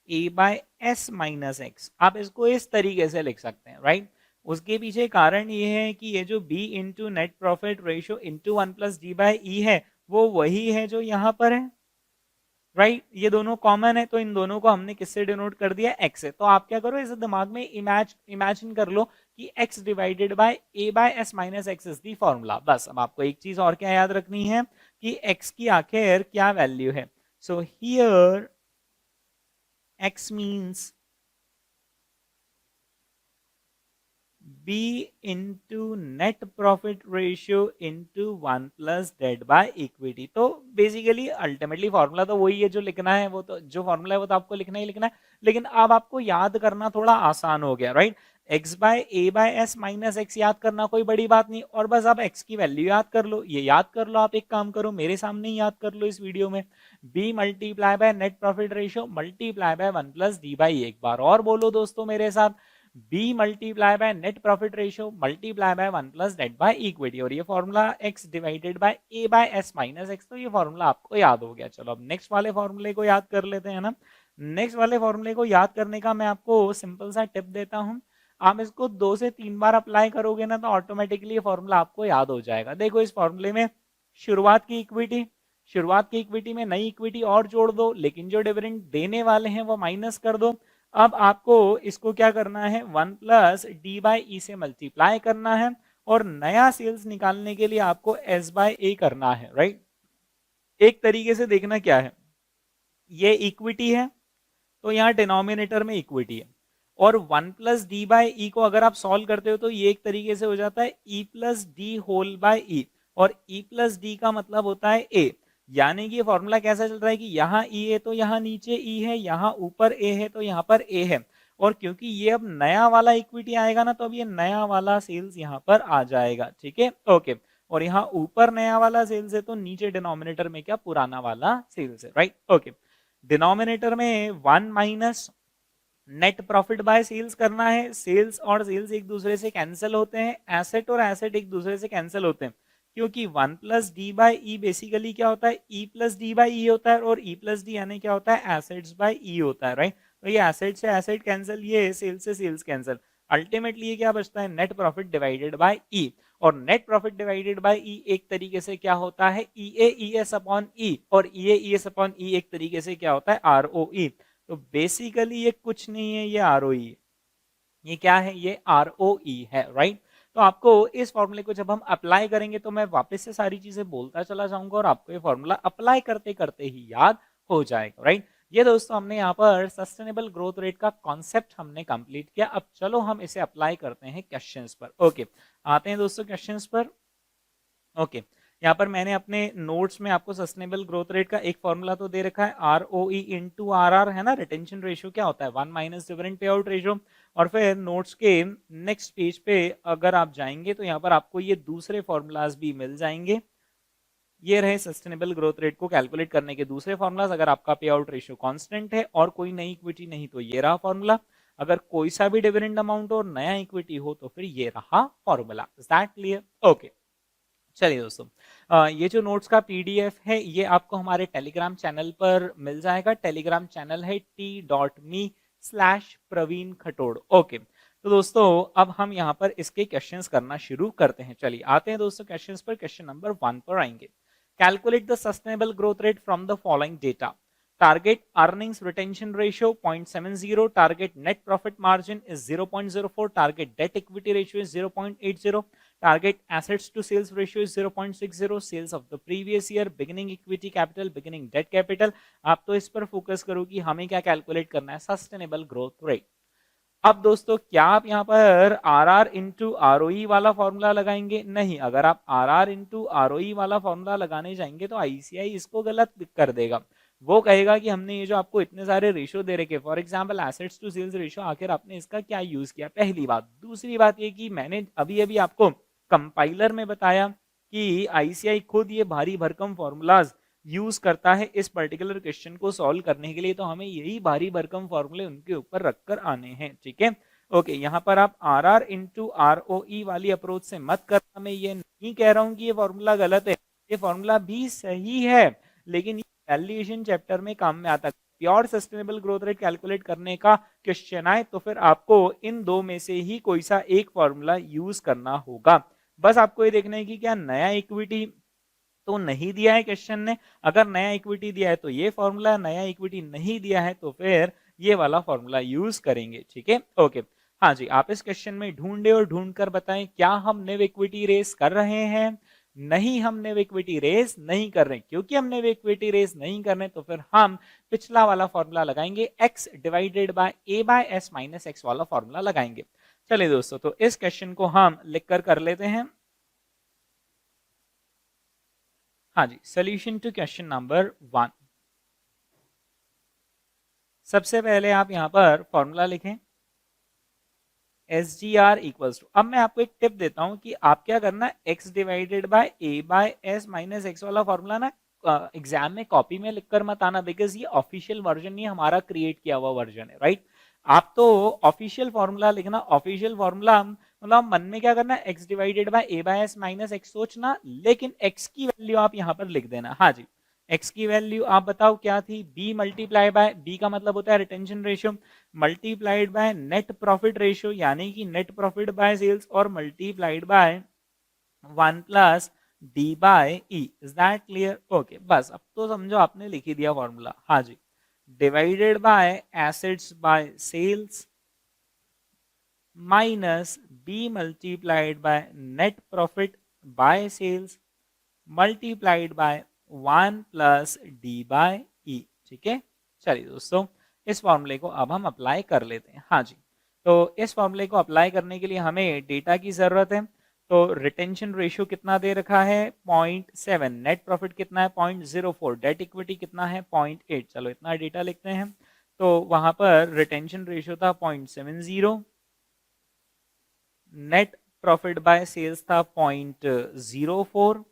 a by s minus x। आप इसको इस तरीके से लिख सकते हैं, राइट। उसके पीछे कारण ये है कि ये जो b into net profit ratio into 1 plus D by E है वो वही है जो यहाँ पर है, राइट। ये दोनों कॉमन है तो इन दोनों को हमने किससे डिनोट कर दिया? x से। तो आप क्या करो, इसे दिमाग में इमेजिन कर लो कि x divided by a by s minus x is the formula. बस अब आपको एक चीज और क्या याद रखनी है कि x की आखिर क्या वैल्यू है। So here x means b into net profit ratio into 1 plus debt by equity। तो बेसिकली अल्टीमेटली फॉर्मूला तो वही है जो लिखना है, वो तो जो फॉर्मूला है वो तो आपको लिखना ही लिखना है, लेकिन अब आपको याद करना थोड़ा आसान हो गया, right. x by a by s minus x याद करना कोई बड़ी बात नहीं, और बस आप x की वैल्यू याद कर लो। ये याद कर लो, आप एक काम करो मेरे सामने ही याद कर लो इस वीडियो में, b multiply by net profit ratio multiply by 1 plus D by. एक बार और बोलो दोस्तों मेरे साथ, B multiply by net profit ratio multiply by 1 plus debt by equity, और ये formula x divided by a by s minus x, तो ये फॉर्मूला आपको याद हो गया। चलो अब नेक्स्ट वाले फॉर्मूले को याद कर लेते हैं ना। नेक्स्ट वाले फॉर्मूले को याद करने का मैं आपको सिंपल सा टिप देता हूं। आप इसको 2 से 3 बार अप्लाई करोगे ना तो ऑटोमेटिकली ये फॉर्मूला आपको याद हो जाएगा। देखो इस फॉर्मूले में शुरुआत की इक्विटी में नई इक्विटी और जोड़ दो, लेकिन जो डिविडेंड देने वाले हैं वो माइनस कर दो। अब आपको इसको क्या करना है, 1 प्लस डी बाई ई से मल्टीप्लाई करना है, और नया सेल्स निकालने के लिए आपको एस बाय ए करना है, राइट। एक तरीके से देखना क्या है, ये इक्विटी है तो यहाँ डिनोमिनेटर में इक्विटी है, और 1 प्लस डी बाई ई को अगर आप सॉल्व करते हो तो ये एक तरीके से हो जाता है E plus D whole by E, और ई प्लस डी का मतलब होता है ए। यानी कि ये फॉर्मूला कैसा चल रहा है कि यहाँ ई है तो यहाँ नीचे ई है, यहाँ ऊपर ए है तो यहाँ पर ए है, और क्योंकि ये अब नया वाला इक्विटी आएगा ना तो अब ये नया वाला सेल्स यहाँ पर आ जाएगा, ठीक है, ओके। और यहाँ ऊपर नया वाला सेल्स है तो नीचे डिनोमिनेटर में क्या, पुराना वाला सेल्स है, राइट, ओके। डिनोमिनेटर में 1 minus net profit by sales करना है। सेल्स और सेल्स एक दूसरे से कैंसिल होते हैं, एसेट और एसेट एक दूसरे से कैंसिल होते हैं, क्योंकि 1 plus D by E basically क्या होता है, ई प्लस डी बाई ई होता है, और ई प्लस डी यानी क्या होता है, एसेट्स बाय ई होता है, राइट। तो ये एसेट से एसेट कैंसिल, ये सेल्स से सेल्स कैंसिल, अल्टीमेटली ये क्या बचता है, net profit divided bye E. और नेट प्रॉफिट डिवाइडेड बाय ई एक तरीके से क्या होता है, ई ए ई एस अपॉन ई, और ई ए ई एस अपॉन ई एक तरीके से क्या होता है, आर ओ ई। तो बेसिकली ये कुछ नहीं है, ये आर ओ ई, ये क्या है, ये आर ओ ई है, राइट। तो आपको इस फॉर्मूले को जब हम अप्लाई करेंगे तो मैं वापस से सारी चीजें बोलता चला जाऊंगा और आपको ये फॉर्मूला अप्लाई करते करते ही याद हो जाएगा, राइट। ये दोस्तों हमने यहाँ पर सस्टेनेबल ग्रोथ रेट का कॉन्सेप्ट हमने कंप्लीट किया। अब चलो हम इसे अप्लाई करते हैं क्वेश्चंस पर, ओके। आते हैं दोस्तों क्वेश्चंस पर, ओके। यहाँ पर मैंने अपने नोट्स में आपको सस्टेनेबल ग्रोथ रेट का एक फॉर्मूला तो दे रखा है, R O E into R R, है ना। रिटेंशन रेशियो क्या होता है, 1 minus dividend pay out ratio. और फिर नोट्स के नेक्स्ट पेज पे अगर आप जाएंगे तो यहाँ पर आपको ये दूसरे फॉर्मूलाज भी मिल जाएंगे। ये रहे सस्टेनेबल ग्रोथ रेट को कैलकुलेट करने के दूसरे फॉर्मूलाज। अगर आपका पे आउट रेशियो कांस्टेंट है और कोई नई इक्विटी नहीं तो ये रहा फॉर्मूला। अगर कोई सा भी डिविडेंड अमाउंट और नया इक्विटी हो तो फिर ये रहा formula. Is that clear, okay. चलिए दोस्तों, ये जो नोट्स का पीडीएफ है ये आपको हमारे टेलीग्राम चैनल पर मिल जाएगा। टेलीग्राम चैनल है t.me/प्रवीण खटोड़, ओके। तो दोस्तों अब हम यहाँ पर इसके क्वेश्चंस करना शुरू करते हैं। चलिए आते हैं दोस्तों क्वेश्चंस पर। क्वेश्चन नंबर 1 पर आएंगे। Calculate the sustainable growth rate from the following data. Target earnings retention ratio 0.70, target net profit margin is 0.04, target debt equity ratio is 0.80, target assets to sales ratio is 0.60, sales of the previous year, beginning equity capital, beginning debt capital। आप तो इस पर focus करो कि हमें क्या calculate करना है, सस्टेनेबल ग्रोथ रेट। अब दोस्तों क्या आप यहाँ पर R R into R O E वाला फॉर्मूला लगाएंगे, नहीं। अगर आप R R into R O E वाला फॉर्मूला लगाने जाएंगे तो आईसीआई इसको गलत कर देगा। वो कहेगा कि हमने ये जो आपको इतने सारे रेशियो दे रखे, for example assets to sales ratio, आखिर आपने इसका क्या यूज किया, पहली बात। दूसरी बात ये कि मैंने अभी अभी आपको कंपाइलर में बताया कि आईसीआई खुद ये भारी भरकम फॉर्मूलाज यूज करता है इस पर्टिकुलर क्वेश्चन को सॉल्व करने के लिए, तो हमें यही भारी भरकम फॉर्मूले उनके ऊपर रखकर आने हैं, ठीक है, ओके। यहाँ पर आप R R into R O E वाली अप्रोच से मत करना। मैं ये नहीं कह रहा हूँ कि ये फॉर्मूला गलत है, ये फॉर्मूला भी सही है, लेकिन वैल्यूएशन चैप्टर में काम में आता है। Pure sustainable growth rate calculate करने का क्वेश्चन आए तो फिर आपको इन दो में से ही कोई सा एक फॉर्मूला यूज करना होगा। बस आपको ये देखना है कि क्या नया इक्विटी तो नहीं दिया है क्वेश्चन ने। अगर नया इक्विटी दिया है तो ये फॉर्मूला, नया इक्विटी नहीं दिया है तो फिर ये वाला फॉर्मूला यूज करेंगे, ठीक है, ओके। हाँ जी, आप इस क्वेश्चन में ढूंढे और ढूंढ कर बताएं क्या हम नेव इक्विटी रेस कर रहे हैं। नहीं, हम नेव इक्विटी रेस नहीं कर रहे। क्योंकि हम नेव इक्विटी रेस नहीं कर रहे तो फिर हम पिछला वाला फॉर्मूला लगाएंगे, x divided by a by s minus x वाला फॉर्मूला लगाएंगे। चलिए दोस्तों, तो इस क्वेश्चन को हम लिख कर लेते हैं। हाँ जी, सोल्यूशन टू क्वेश्चन नंबर 1। सबसे पहले आप यहां पर फॉर्मूला लिखें, S G R equals to. अब मैं आपको एक टिप देता हूं कि आप क्या करना, x divided by a by s minus x वाला फॉर्मूला ना एग्जाम में कॉपी में लिखकर मत आना, बिकॉज ये ऑफिशियल वर्जन नहीं, हमारा क्रिएट किया हुआ वर्जन है, राइट। आप तो ऑफिशियल फॉर्मूला लिखना, ऑफिशियल फॉर्मूला मतलब मन में क्या करना, x divided by a by s minus x सोचना, लेकिन x की वैल्यू आप यहां पर लिख देना। हाँ जी, x की वैल्यू आप बताओ क्या थी, b मल्टीप्लाई बाय, b का मतलब होता है retention ratio, multiplied by net profit ratio यानी कि नेट प्रॉफिट बाय सेल्स, और multiplied by 1 plus D by E. Is that clear? Okay, बस अब तो समझो आपने लिख ही दिया फॉर्मूला। हाँ जी, divided by assets by sales minus B multiplied by net profit by sales multiplied by 1 plus D by E. ठीक है, चलिए दोस्तों इस फॉर्मूले को अब हम अप्लाई कर लेते हैं। हाँ जी, तो इस फॉर्मूले को अप्लाई करने के लिए हमें डेटा की जरूरत है। तो रिटेंशन रेशियो कितना दे रखा है 0.7, नेट प्रॉफिट कितना है 0.04, डेट इक्विटी कितना है 0.8। चलो इतना डेटा लिखते हैं। तो वहां पर रिटेंशन रेशियो था 0.70, नेट प्रॉफिट बाय सेल्स था 0.04,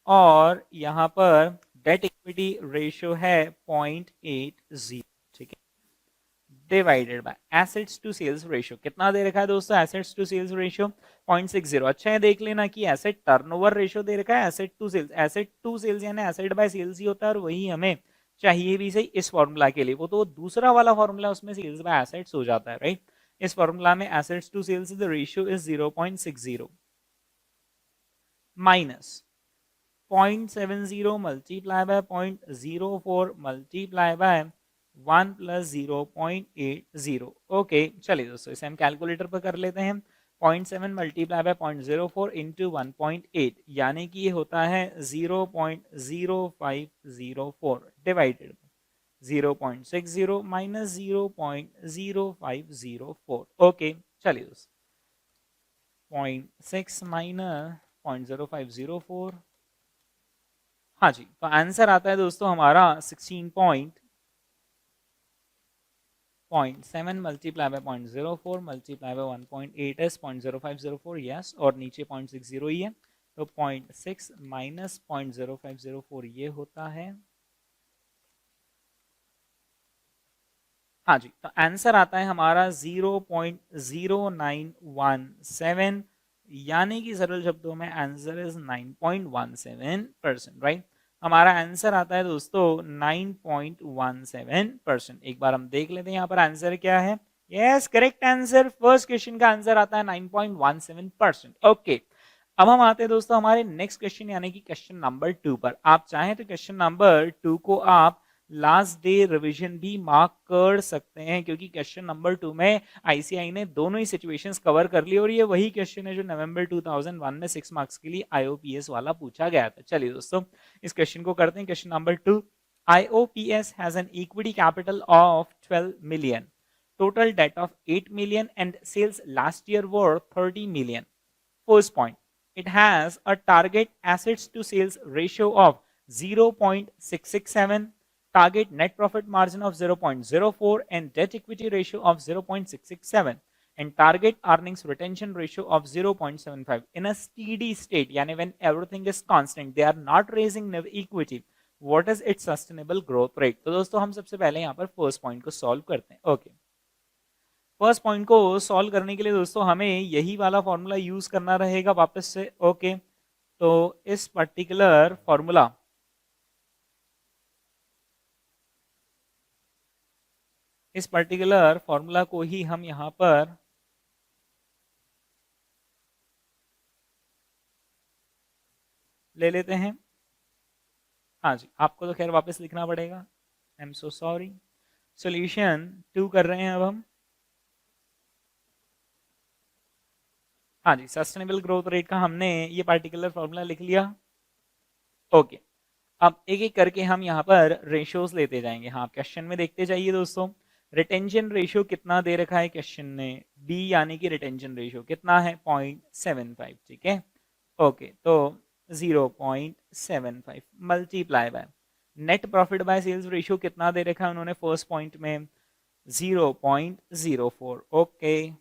और यहां पर डेट इक्विटी रेशियो है 0.80। ठीक है, divided by assets to sales ratio कितना दे रखा है दोस्तों, एसेट्स टू सेल्स रेशियो 0.60। अच्छा है देख लेना कि एसेट टर्नओवर रेशियो दे रखा है, एसेट टू सेल्स यानी एसेट बाय सेल्स ही होता है, और वही हमें चाहिए भी सही इस फॉर्मूला के लिए। वो तो दूसरा वाला फॉर्मूला उसमें सेल्स बाय एसेट्स हो जाता है, राइट। इस फॉर्मूला में assets to sales the ratio is 0.60 minus 0.70 multiply by 0.04 multiply by 1 plus 0.80। Okay, चलिए दोस्तों इसे हम कैलकुलेटर पर कर लेते हैं। 0.7 मल्टीप्लाई बाय 0.04 इंटू 1.8 यानी कि ये होता है 0.0504 डिवाइडेड 0.60 माइनस 0.0504। ओके, चलिए दोस्तों 0.6 माइनस 0.0504। हाँ जी, तो आंसर आता है दोस्तों हमारा 16.7 multiply by 0.04 multiply bye 1.8 S 0.0504, yes, और नीचे 0.60 ही है, तो 0.6 माइनस 0.0504 ये होता है। हाँ जी, तो आंसर आता है हमारा 0.0917, यानी कि सरल शब्दों में आंसर इज 9.17%, राइट। हमारा आंसर आता है दोस्तों 9.17%। एक बार हम देख लेते हैं यहाँ पर आंसर क्या है। Yes, correct answer, first question का आंसर आता है 9.17%। ओके, अब हम आते हैं दोस्तों हमारे नेक्स्ट क्वेश्चन यानी कि क्वेश्चन नंबर 2 पर। आप चाहें तो क्वेश्चन नंबर 2 को आप लास्ट डे रिवीजन भी मार्क कर सकते हैं, क्योंकि क्वेश्चन नंबर 2 में आईसीआई ने दोनों ही सिचुएशंस कवर कर ली, और ये वही क्वेश्चन है जो नवंबर 2001 में 6 मार्क्स के लिए आईओपीएस वाला पूछा गया था। चलिए दोस्तों इस क्वेश्चन को करते हैं। Question number 2, IOPS has an equity capital of 12 million, total debt of 8 million and sales last year were 30 million. First point, it has a target assets to sales ratio of 0.667, target net profit margin of 0.04 and debt equity ratio of 0.667 and target earnings retention ratio of 0.75 in a steady state, yani when everything is constant, they are not raising equity, what is its sustainable growth rate? तो दोस्तों हम सबसे पहले यहाँ पर first point को solve करते हैं। ओके, फर्स्ट पॉइंट को सॉल्व करने के लिए दोस्तों हमें यही वाला फॉर्मूला यूज करना रहेगा वापस से। ओके, तो इस पर्टिकुलर फॉर्मूला को ही हम यहां पर ले लेते हैं। हाँ जी, आपको तो खैर वापस लिखना पड़ेगा, I am so sorry. Solution 2 कर रहे हैं अब हम। हाँ जी, सस्टेनेबल ग्रोथ रेट का हमने ये पार्टिकुलर फॉर्मूला लिख लिया। ओके, अब एक एक करके हम यहाँ पर रेशियोज लेते जाएंगे। हाँ, क्वेश्चन में देखते जाइए दोस्तों, रिटेंशन रेशियो कितना दे रखा है क्वेश्चन ने, बी यानी कि रिटेंशन रेशियो कितना है 0.75। ठीक है, ओके, तो 0.75 multiply by net profit by sales ratio कितना दे रखा है उन्होंने फर्स्ट पॉइंट में 0.04। Okay,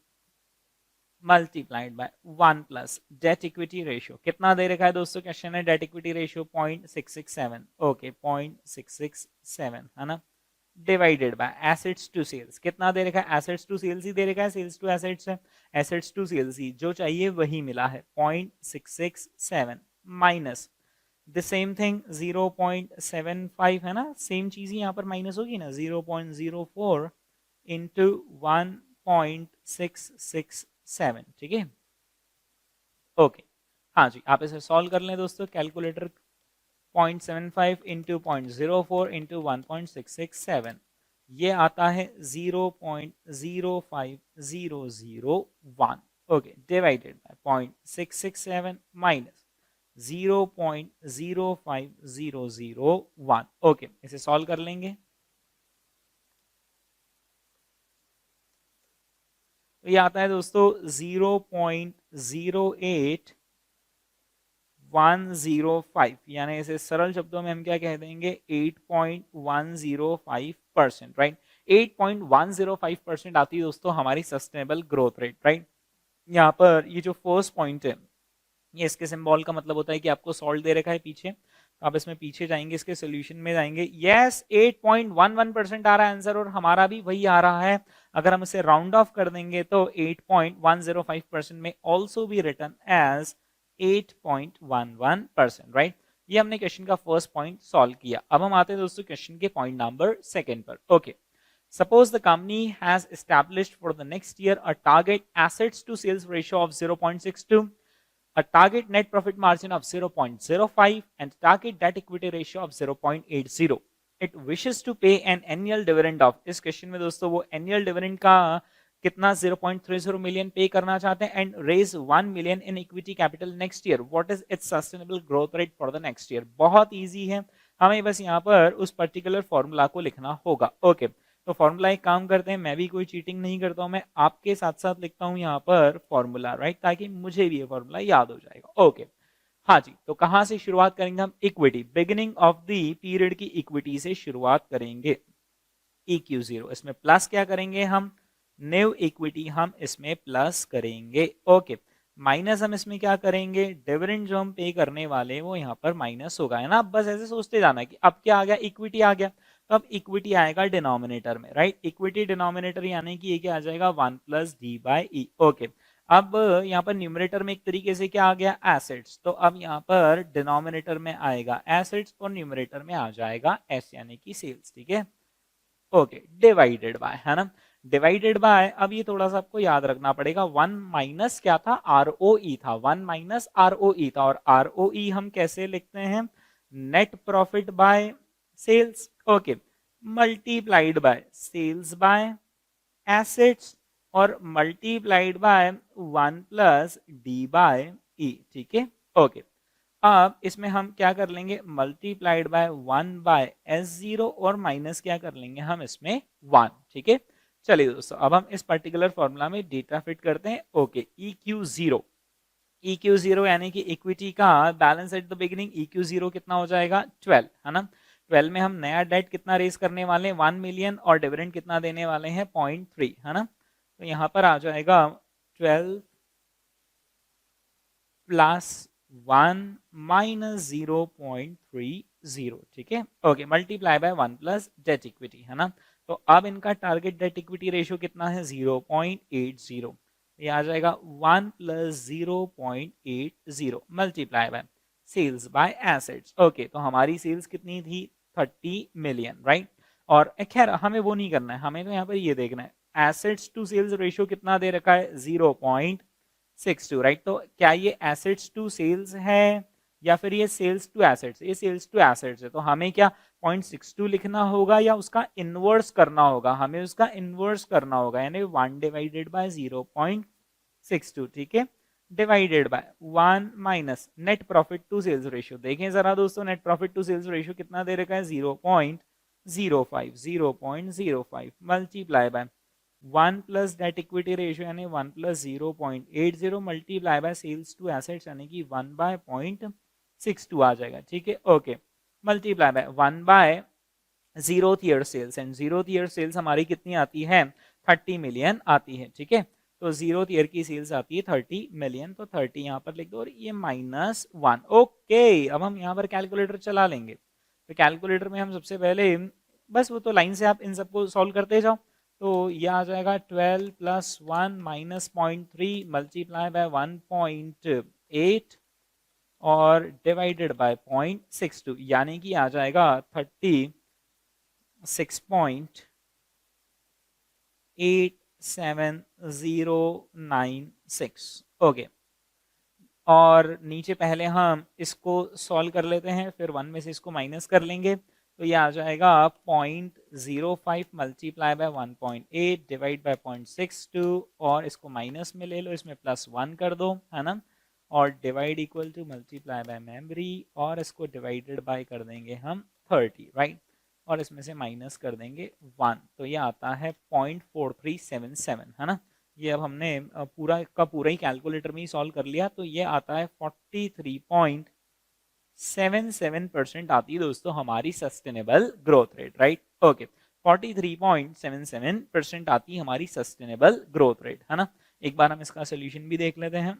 multiplied by 1 plus debt equity ratio कितना दे रखा है दोस्तों क्वेश्चन है, डेट इक्विटी रेशियो 0.667। ओके, 0.667 है ना, divided by assets to sales. कितना दे रखा है? एसेट्स टू सेल्स ही दे रखा है, सेल्स टू एसेट्स है, एसेट्स टू सेल्स ही जो चाहिए वही मिला है 0.667 माइनस द सेम थिंग 0.75 है ना, सेम चीज ही यहाँ पर माइनस होगी ना, 0.04 इंटू 1.667। ठीक है, ओके। हाँ जी, आप इसे सॉल्व कर लें दोस्तों, कैलकुलेटर 0.75 इंटू 0.04 इंटू 1.667, ये आता है 0.05001। Okay, divided bye 0.667 minus 0.05001। Okay, इसे सॉल्व कर लेंगे तो ये आता है दोस्तों 0.08105, यानी इसे सरल शब्दों में हम क्या कह देंगे, 8.105%, राइट। 8.105% आती है दोस्तों हमारी सस्टेनेबल ग्रोथ रेट, राइट। यहाँ पर ये जो फर्स्ट पॉइंट है, ये इसके सिंबल का मतलब होता है कि आपको सॉल्ट दे रखा है पीछे, तो आप इसमें पीछे जाएंगे, इसके सोल्यूशन में जाएंगे। यस, 8.11% आ रहा है आंसर, और हमारा भी वही आ रहा है। अगर हम इसे राउंड ऑफ कर देंगे तो 8.105% में ऑल्सो भी रिटर्न एज 8.11%, राइट। ये हमने क्वेश्चन का फर्स्ट पॉइंट सॉल्व किया। अब हम आते हैं दोस्तों क्वेश्चन के पॉइंट नंबर सेकंड पर। Okay, suppose the company has established for the next year a target assets to sales ratio of 0.62, a target net profit margin of 0.05 and target debt equity ratio of 0.80. It wishes to pay an annual dividend of, इस question में दोस्तों वो annual dividend का कितना 0.30 million पे करना चाहते हैं, and raise 1 million in equity capital next year. What is its sustainable growth rate for the next year? बहुत इजी है, हमें बस यहाँ पर उस पर्टिकुलर फॉर्मूला को लिखना होगा। ओके, तो फॉर्मूला एक काम करते हैं, मैं भी कोई चीटिंग नहीं करता हूं, मैं आपके साथ साथ लिखता हूं यहाँ पर फॉर्मूला, राइट, ताकि मुझे भी ये फॉर्मूला याद हो जाएगा। ओके, हाँ जी, तो कहां से शुरुआत करेंगे हम? Equity, beginning of the period की इक्विटी से शुरुआत करेंगे। EQ0, इसमें प्लस क्या करेंगे हम? न्यू इक्विटी हम इसमें प्लस करेंगे। ओके, माइनस हम इसमें क्या करेंगे? डिविडेंड जो हम पे करने वाले वो यहाँ पर माइनस होगा, है ना। अब बस ऐसे सोचते जाना कि अब क्या आ गया, इक्विटी आ गया, तो अब इक्विटी आएगा डिनोमिनेटर में, राइट। इक्विटी डिनोमिनेटर यानी कि ये क्या आ जाएगा, 1 + D/E। ओके, अब यहाँ पर न्यूमरेटर में एक तरीके से क्या आ गया, एसेट्स, तो अब यहाँ पर डिनोमिनेटर में आएगा एसेट्स और न्यूमरेटर में आ जाएगा एस यानी कि सेल्स। ठीक है, ओके, डिवाइडेड बाय, है ना, डिवाइडेड बाय। अब ये थोड़ा सा आपको याद रखना पड़ेगा, 1 माइनस क्या था, ROE था, 1 माइनस ROE था, और ROE हम कैसे लिखते हैं, net profit by sales. Okay, multiplied by sales by assets और मल्टीप्लाइड बाय 1 + D/E। ठीक है, ओके, अब इसमें हम क्या कर लेंगे, मल्टीप्लाइड बाय 1/S0 और माइनस क्या कर लेंगे हम इसमें 1। ठीक है, चलिए दोस्तों, अब हम इस पर्टिकुलर फॉर्मूला में डेटा फिट करते हैं। ओके, EQ0 यानी कि इक्विटी का balance eight the beginning, EQ0 कितना हो जाएगा, 12, है ना। 12 में हम नया डेट कितना रेस करने वाले हैं, 1 मिलियन, और डिविडेंड कितना देने वाले हैं, 0.3, है ना। तो यहाँ पर आ जाएगा 12 + 1 - 0.30। ठीक है, okay, multiply by 1 + debt equity, है ना। तो अब इनका टारगेट डेट इक्विटी रेशियो कितना है, 0.80। ये आ जाएगा 1 + 0.80 multiply by sales by assets. Okay, तो हमारी सेल्स कितनी थी, 30 मिलियन, राइट। और खैर हमें वो नहीं करना है, हमें तो यहाँ पर ये देखना है एसेट्स टू सेल्स रेशियो कितना दे रखा है, 0.62, राइट। तो क्या ये एसेट्स टू सेल्स है या फिर ये सेल्स टू एसेट्स? ये सेल्स टू एसेट्स है, तो हमें क्या 0.62 लिखना होगा या उसका इनवर्स करना होगा? हमें उसका इनवर्स करना होगा, यानी 1 डिवाइडेड बाय 0.62। ठीक है, divided by 1 minus net profit to sales ratio. देखें जरा दोस्तों, net profit to sales ratio कितना दे रखा है, 0.05 multiply by 1 + debt equity ratio यानी 1 + 0.80 multiply by sales to assets यानी कि 1/0.62 आ जाएगा। ठीक है, okay, multiply by 1/0th year sales, and 0th year sales हमारी कितनी आती है, 30 मिलियन आती है। ठीक है, तो 0th ईयर की सेल्स आती है 30 मिलियन, तो 30 यहाँ पर लिख दो और ये -1। ओके, अब हम यहाँ पर कैलकुलेटर चला लेंगे। तो कैलकुलेटर में हम सबसे पहले बस वो तो लाइन से आप इन सबको सॉल्व करते जाओ। तो ये आ जाएगा 12 प्लस 1 माइनस 0.3 मल्टीप्लाई बाय 1.8 और डिवाइडेड बाय 0.62, यानी कि आ जाएगा 36.87096। ओके, और नीचे पहले हम इसको सॉल्व कर लेते हैं, फिर 1 में से इसको माइनस कर लेंगे। तो ये आ जाएगा 0.05 मल्टीप्लाई बाय 1.8 डिवाइड बाय 0.62, और इसको माइनस में ले लो, इसमें प्लस 1 कर दो, है ना, और divide equal to multiply by memory, और इसको डिवाइडेड बाय कर देंगे हम 30, राइट, और इसमें से माइनस कर देंगे 1, तो ये आता है 0.4377, है ना। ये अब हमने पूरा का पूरा ही कैलकुलेटर में ही सॉल्व कर लिया, तो ये आता है 43.77% आती है दोस्तों हमारी sustainable growth rate, right. Okay, 43.77% आती है हमारी सस्टेनेबल ग्रोथ रेट, है ना। एक बार हम इसका सोल्यूशन भी देख लेते हैं।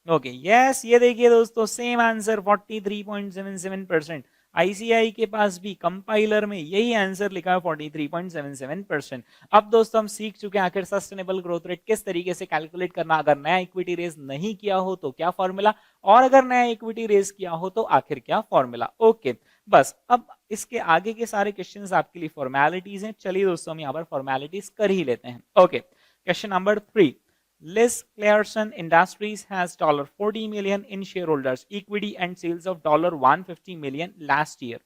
ओके, यस, ये देखिए दोस्तों, सेम आंसर 43.77%। आईसीआई के पास भी कंपाइलर में यही आंसर लिखा है 43.77%। अब दोस्तों हम सीख चुके हैं आखिर सस्टेनेबल ग्रोथ रेट किस तरीके से कैलकुलेट करना, अगर नया इक्विटी रेज नहीं किया हो तो क्या फॉर्मूला, और अगर नया इक्विटी रेज किया हो तो आखिर क्या फॉर्मूला। ओके, बस अब इसके आगे के सारे क्वेश्चंस आपके लिए फॉर्मेलिटीज हैं। चलिए दोस्तों हम यहाँ पर फॉर्मेलिटीज कर ही लेते हैं। Okay, question number 3, Liz Clausen Industries has $40 million in shareholders equity and sales of $150 million last year.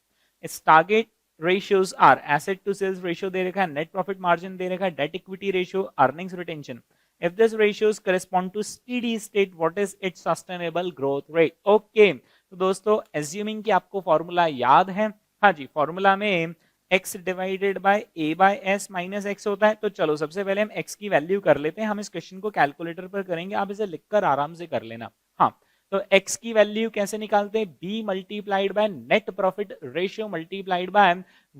Its target ratios are asset to sales ratio दे रखा है, net profit margin दे रखा है, debt equity ratio, earnings retention. If these ratios correspond to steady state, what is its sustainable growth rate? Okay, तो दोस्तों assuming कि आपको formula याद है, हाँ जी, फॉर्मूला में x divided by a bye S minus x होता है। तो चलो सबसे पहले हम x की वैल्यू कर लेते हैं, हम इस क्वेश्चन को कैलकुलेटर पर करेंगे, आप इसे लिखकर आराम से कर लेना। हाँ, तो x की वैल्यू कैसे निकालते हैं, b multiplied by net profit ratio multiplied by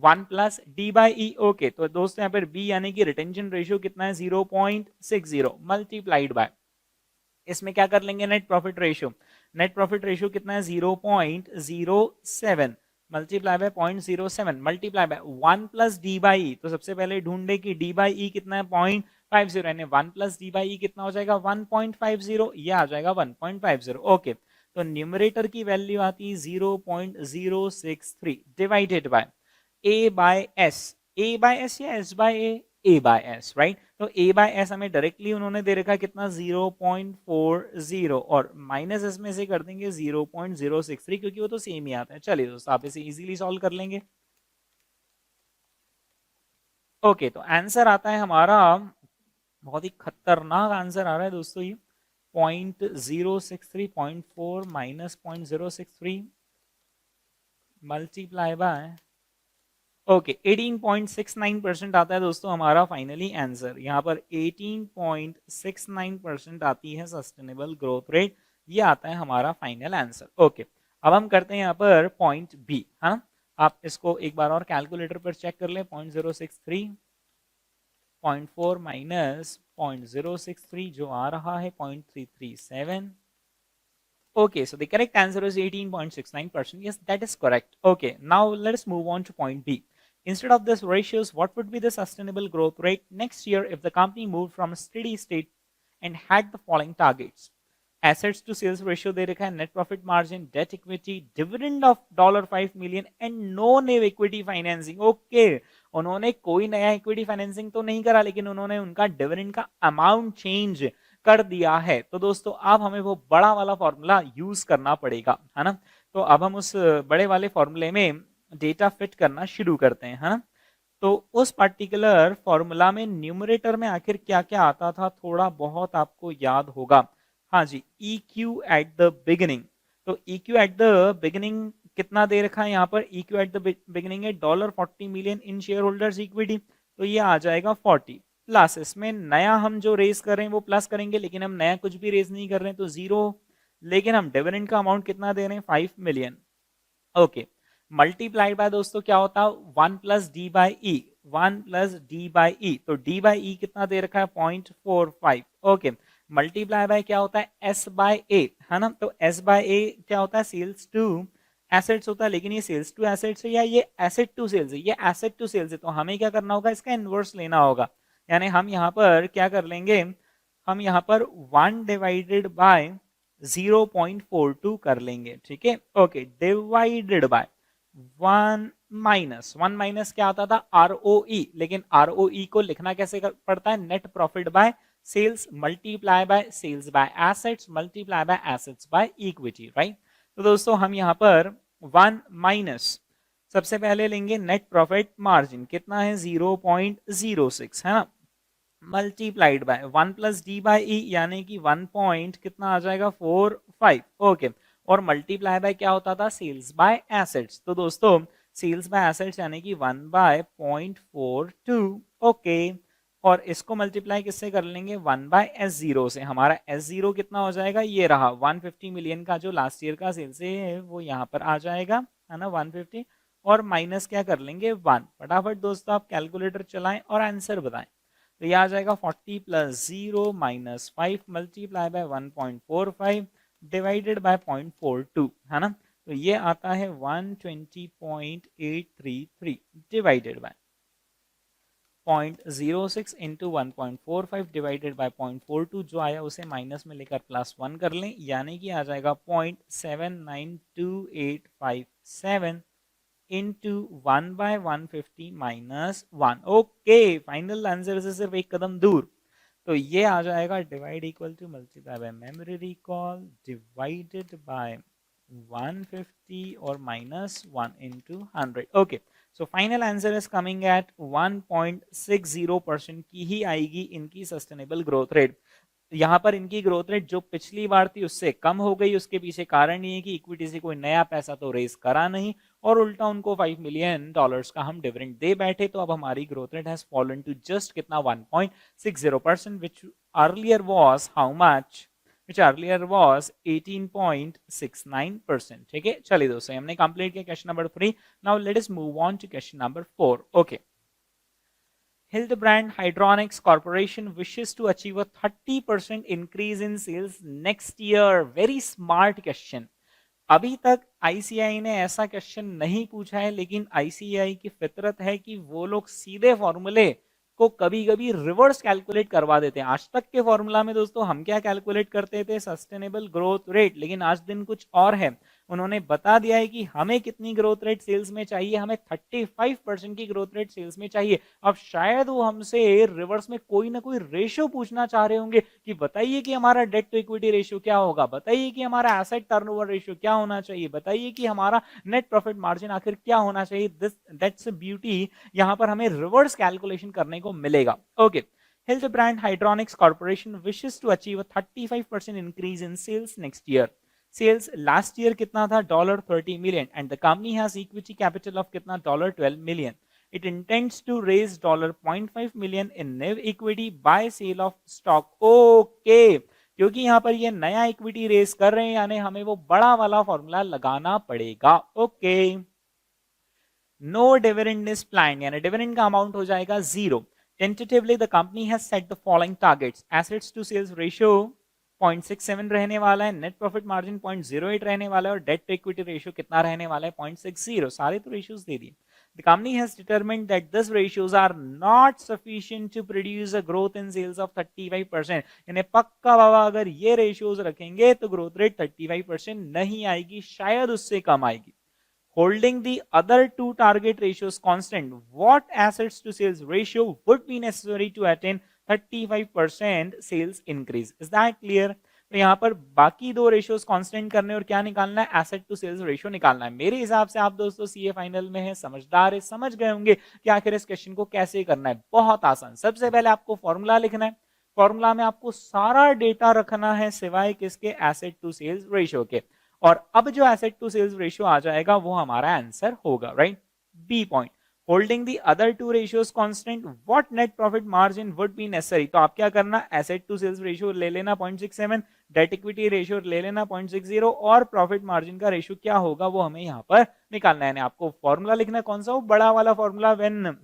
1 plus D by E. Okay, तो दोस्तों यहाँ पर b यानी कि रिटेंशन रेशियो कितना है 0.60 मल्टीप्लाइड बाय, इसमें क्या कर लेंगे net profit ratio, net profit ratio कितना है 0.07 multiply by 0.07 multiply by 1 plus D by E. तो सबसे पहले ढूंढे कि डी बाई ई कितना है 0.50, यानी 1 प्लस डी बाई ई कितना हो जाएगा 1.50, ये आ जाएगा 1.50। ओके, तो न्यूमरेटर की वैल्यू आती है 0.063 divided by A by S, A by S या S by A by S, right. तो ए बाय एस हमें डायरेक्टली उन्होंने दे रखा कितना 0.40, और माइनस एस में से कर देंगे 0.063, क्योंकि वो तो सेम ही आता है। चलिए दोस्तों आप इसे इजीली सॉल्व कर लेंगे। ओके, तो आंसर आता है हमारा, बहुत ही खतरनाक आंसर आ रहा है दोस्तों, ये 0.063, 0.4 माइनस 0.063 मल्टीप्लाई बाय, ओके 18.69% आता है दोस्तों हमारा फाइनली आंसर। यहाँ पर 18.69% आती है सस्टेनेबल ग्रोथ रेट, ये आता है हमारा फाइनल आंसर। ओके, अब हम करते हैं यहाँ पर पॉइंट बी, है ना। आप इसको एक बार और कैलकुलेटर पर चेक कर लें, 0.063, 0.4 माइनस 0.063 जो आ रहा है 0.337। Okay, so the correct answer is 18.69%. Yes, that is correct. Okay, now let's move on to point B. Instead of this ratios, what would be the sustainable growth rate next year if the company moved from a steady state and had the following targets? Assets to sales ratio दे रखा है, net profit margin, debt equity, dividend of $5 million and no new equity financing. Okay, उन्होंने कोई नया equity financing तो नहीं करा, लेकिन उन्होंने उनका dividend का amount change कर दिया है। तो दोस्तों अब हमें वो बड़ा वाला फॉर्मूला यूज करना पड़ेगा, है ना। तो अब हम उस बड़े वाले फॉर्मूले में डेटा फिट करना शुरू करते हैं, है ना। तो उस पर्टिकुलर फॉर्मूला में न्यूमरेटर में आखिर क्या क्या आता था, थोड़ा बहुत आपको याद होगा। हाँ जी, EQ एट द बिगिनिंग। तो EQ एट द बिगिनिंग कितना दे रखा है यहाँ पर, EQ एट द बिगिनिंग है $40 million in share holders equity, तो ये आ जाएगा 40 प्लस, इसमें नया हम जो रेस कर रहे हैं वो प्लस करेंगे, लेकिन हम नया कुछ भी रेस नहीं कर रहे हैं तो 0, लेकिन हम डिविडेंड का अमाउंट कितना दे रहे हैं 5 मिलियन। ओके, मल्टीप्लाइड बाय दोस्तों क्या होता है 1 plus D by E, 1 plus D by E, तो डी बाई ई कितना दे रखा है 0.45। ओके, मल्टीप्लाई बाय क्या होता है एस बाय ए, है ना। तो एस बाय ए क्या होता है सेल्स टू एसेट्स होता है, लेकिन ये सेल्स टू एसेट्स है या ये एसेट टू सेल्स है, ये एसेट टू सेल्स है, तो हमें क्या करना होगा, इसका इनवर्स लेना होगा। यानी हम यहाँ पर क्या कर लेंगे, हम यहाँ पर 1 डिवाइडेड बाय 0.42 कर लेंगे, ठीक है। ओके, डिवाइडेड बाय 1 माइनस क्या आता था, आरओई, लेकिन आरओई को लिखना कैसे पड़ता है, net profit by sales multiply by sales by assets multiply by assets by equity, right. तो दोस्तों हम यहाँ पर 1 माइनस सबसे पहले लेंगे नेट प्रॉफिट मार्जिन, कितना है 0.06, है ना, multiplied by 1 plus D by E, यानी कि 1 पॉइंट कितना आ जाएगा 45, ओके, और मल्टीप्लाई बाय क्या होता था, सेल्स बाय एसेट्स। तो दोस्तों सेल्स बाय एसेट्स यानी कि 1 बाय 0.42, ओके, और इसको मल्टीप्लाई किससे कर लेंगे, 1 बाय S0 से। हमारा S0 कितना हो जाएगा, ये रहा 150 मिलियन का जो लास्ट ईयर का सेल्स है वो यहाँ पर आ जाएगा, है ना, 150, और माइनस क्या कर लेंगे 1। फटाफट दोस्तों आप कैलकुलेटर चलाएं और आंसर बताएं। तो ये आ जाएगा 40 plus 0 minus 5 multiply by 1.45 divided by 0.42, है ना। तो ये आता है 120.833 divided by 0.06 into 1.45 divided by 0.42, जो आया उसे माइनस में लेकर प्लस 1 कर लें, यानी कि आ जाएगा 0.792857 into 1 by 150 minus 1। Okay, final answer से सिर्फ एक कदम दूर। तो ये आ जाएगा divide equal to multiply by memory recall divided by 150 और minus 1 into 100। Okay, so final answer is coming at 1.60% की ही आएगी इनकी सस्टेनेबल ग्रोथ रेट। यहाँ पर इनकी ग्रोथ रेट जो पिछली बार थी उससे कम हो गई, उसके पीछे कारण ये है कि इक्विटी से कोई नया पैसा तो रेज करा नहीं, और उल्टा उनको $5 मिलियन का हम डिविडेंड दे बैठे, तो अब हमारी growth rate has fallen to just कितना 1.60%, which earlier was how much, which earlier was 18.69%, ठीक है। चलिए दोस्तों हमने कंप्लीट किया question number 3। Now let us move on to question number 4। Okay, Hildebrand Hydronics Corporation wishes to achieve a 30% increase in sales next year. Very smart question. अभी तक ICI ने ऐसा क्वेश्चन नहीं पूछा है, लेकिन आईसीआई की फितरत है कि वो लोग सीधे फॉर्मूले को कभी कभी रिवर्स कैलकुलेट करवा देते हैं। आज तक के फॉर्मूला में दोस्तों हम क्या कैलकुलेट करते थे, सस्टेनेबल ग्रोथ रेट, लेकिन आज दिन कुछ और है। उन्होंने बता दिया है कि हमें कितनी ग्रोथ रेट सेल्स में चाहिए, हमें 35% की ग्रोथ रेट सेल्स में चाहिए। अब शायद वो हमसे रिवर्स में कोई ना कोई रेशियो पूछना चाह रहे होंगे कि बताइए कि हमारा डेट टू इक्विटी रेशियो क्या होगा, बताइए कि हमारा एसेट टर्नओवर रेशियो क्या होना चाहिए, बताइए कि हमारा नेट प्रॉफिट मार्जिन आखिर क्या होना चाहिए। दैट्स ब्यूटी, यहां पर हमें रिवर्स कैलकुलेशन करने को मिलेगा। Okay, Hildebrand Hydronics Corporation wishes to achieve a 35% increase in sales next year. Sales last year कितना था, $30 million, and the company has equity capital of कितना, $12 million. It intends to raise $0.5 million in new equity by sale of stock. Okay, क्योंकि यहाँ पर ये नया equity race कर रहे हैं, यानी हमें वो बड़ा वाला फॉर्मूला लगाना पड़ेगा। Okay, no dividend is planned, यानी डिविडेंड का अमाउंट हो जाएगा 0। Tentatively the company has set the following targets, assets to sales ratio 0.67 रहने वाला है, नेट प्रॉफिट मार्जिन 0.08 रहने वाला है, और डेट टू इक्विटी रेशियो कितना रहने वाला है, 0.60। सारे तो रेशियोज दे दिए। The company has determined that these ratios are not sufficient to produce a growth in sales of 35%. यानी पक्का बाबा अगर ये रेशियोज रखेंगे तो ग्रोथ रेट 35% नहीं आएगी, शायद उससे कम आएगी। Holding the other two target ratios constant, what assets to sales ratio would be necessary to attain 35% sales increase? Is that clear? तो यहाँ पर बाकी दो रेशियोज कांस्टेंट करने और क्या निकालना है, एसेट टू सेल्स रेशियो निकालना है। मेरे हिसाब से आप दोस्तों सीए फाइनल में है, समझदार है, समझ गए होंगे कि आखिर इस क्वेश्चन को कैसे करना है। बहुत आसान, सबसे पहले आपको फॉर्मूला लिखना है, फॉर्मूला में आपको सारा डेटा रखना है सिवाय किसके, एसेट टू सेल्स रेशियो के, और अब जो एसेट टू सेल्स रेशियो आ जाएगा वो हमारा आंसर होगा, right. B point, holding the other two ratios constant, what net profit margin would be necessary. तो आप क्या करना, एसेट टू सेल्स रेशियो ले लेना 0.67, डेट इक्विटी रेशियो ले लेना 0.60, और प्रॉफिट मार्जिन का रेशियो क्या होगा वो हमें यहाँ पर निकालना है। आपको फॉर्मूला लिखना है कौन सा, वो बड़ा वाला formula, when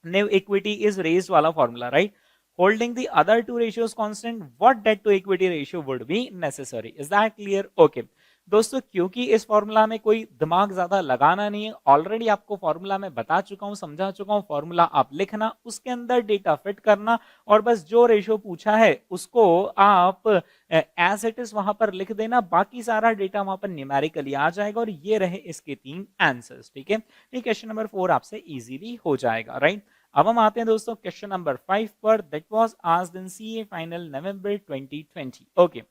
new equity is raised वाला formula, right. Holding the other two ratios constant, what debt to equity ratio would be necessary. Is that clear? Okay, दोस्तों क्योंकि इस फॉर्मूला में कोई दिमाग ज्यादा लगाना नहीं है, ऑलरेडी आपको फॉर्मूला में बता चुका हूं, समझा चुका हूं, फॉर्मूला आप लिखना, उसके अंदर डेटा फिट करना और बस जो रेशियो पूछा है उसको आप एज इट इज वहां पर लिख देना, बाकी सारा डेटा वहां पर न्यूमेरिकली आ जाएगा और ये रहे इसके 3 आंसर्स। ठीक है, ये क्वेश्चन नंबर 4 आपसे इजीली हो जाएगा, राइट। अब हम आते हैं दोस्तों क्वेश्चन नंबर 5 पर, that was asked in CA final November 2020। Okay,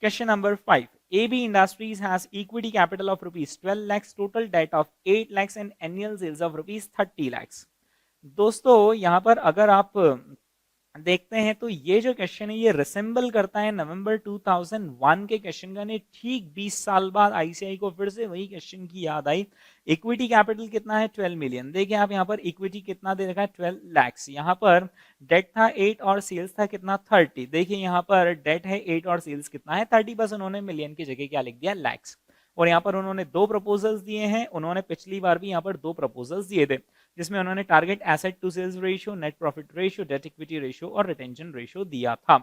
question number 5, AB Industries has equity capital of rupees 12 lakhs, total debt of 8 lakhs and annual sales of rupees 30 lakhs। दोस्तों यहां पर अगर आप देखते हैं तो ये जो क्वेश्चन है ये रिसेंबल करता है नवंबर 2001 के क्वेश्चन का। ने ठीक 20 साल बाद आईसीआई को फिर से वही क्वेश्चन की याद आई। इक्विटी कैपिटल कितना है 12 मिलियन, देखिए आप यहाँ पर इक्विटी कितना दे रखा है 12 लाख्स, यहाँ पर डेट था 8 और सेल्स था कितना 30, देखिए यहाँ पर डेट है 8 और सेल्स कितना है 30, बस उन्होंने मिलियन की जगह क्या लिख दिया लैक्स। और यहाँ पर उन्होंने 2 प्रपोजल्स दिए हैं, उन्होंने पिछली बार भी यहाँ पर 2 प्रपोजल्स दिए थे जिसमें उन्होंने target asset to sales ratio, net profit ratio, debt equity ratio और रिटेंशन रेशियो दिया था।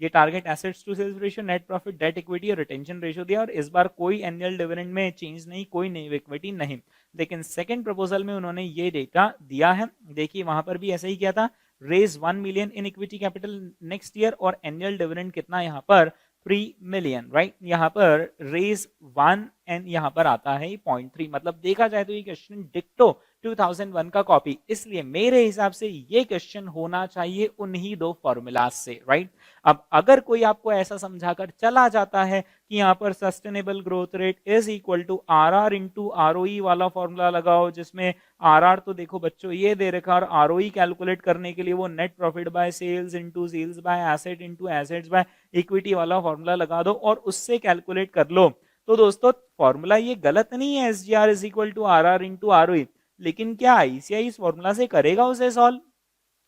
ये target assets to sales ratio, net profit, debt equity और रिटेंशन रेशियो दिया और इस बार कोई एनुअल डिविडेंड में चेंज नहीं, कोई नई इक्विटी नहीं। लेकिन सेकंड प्रपोजल में उन्होंने ये डेटा दिया है, देखिए वहां पर भी ऐसा ही किया था, raise 1 million in equity capital next year और एनुअल डिविडेंड कितना यहाँ पर 3 मिलियन, राइट। यहाँ पर रेज 1 एंड यहाँ पर आता है 0.3, मतलब देखा जाए तो ये क्वेश्चन डिक्टो 2001 का कॉपी, इसलिए मेरे हिसाब से ये क्वेश्चन होना चाहिए उन्हीं 2 फॉर्मूला से, राइट। अब अगर कोई आपको ऐसा समझाकर चला जाता है कि यहाँ पर sustainable growth rate is equal to RR into ROE वाला फॉर्मूला लगाओ, जिसमें आरआर तो देखो बच्चों ये दे रखा और आरओई कैलकुलेट करने के लिए वो net profit by sales into sales by asset into assets by equity वाला फॉर्मूला लगा दो और उससे कैलकुलेट कर लो, तो दोस्तों फॉर्मूला ये गलत नहीं है, S G R is equal to R R into R O. लेकिन क्या आईसीआई इस फॉर्मूला से करेगा उसे सॉल्व?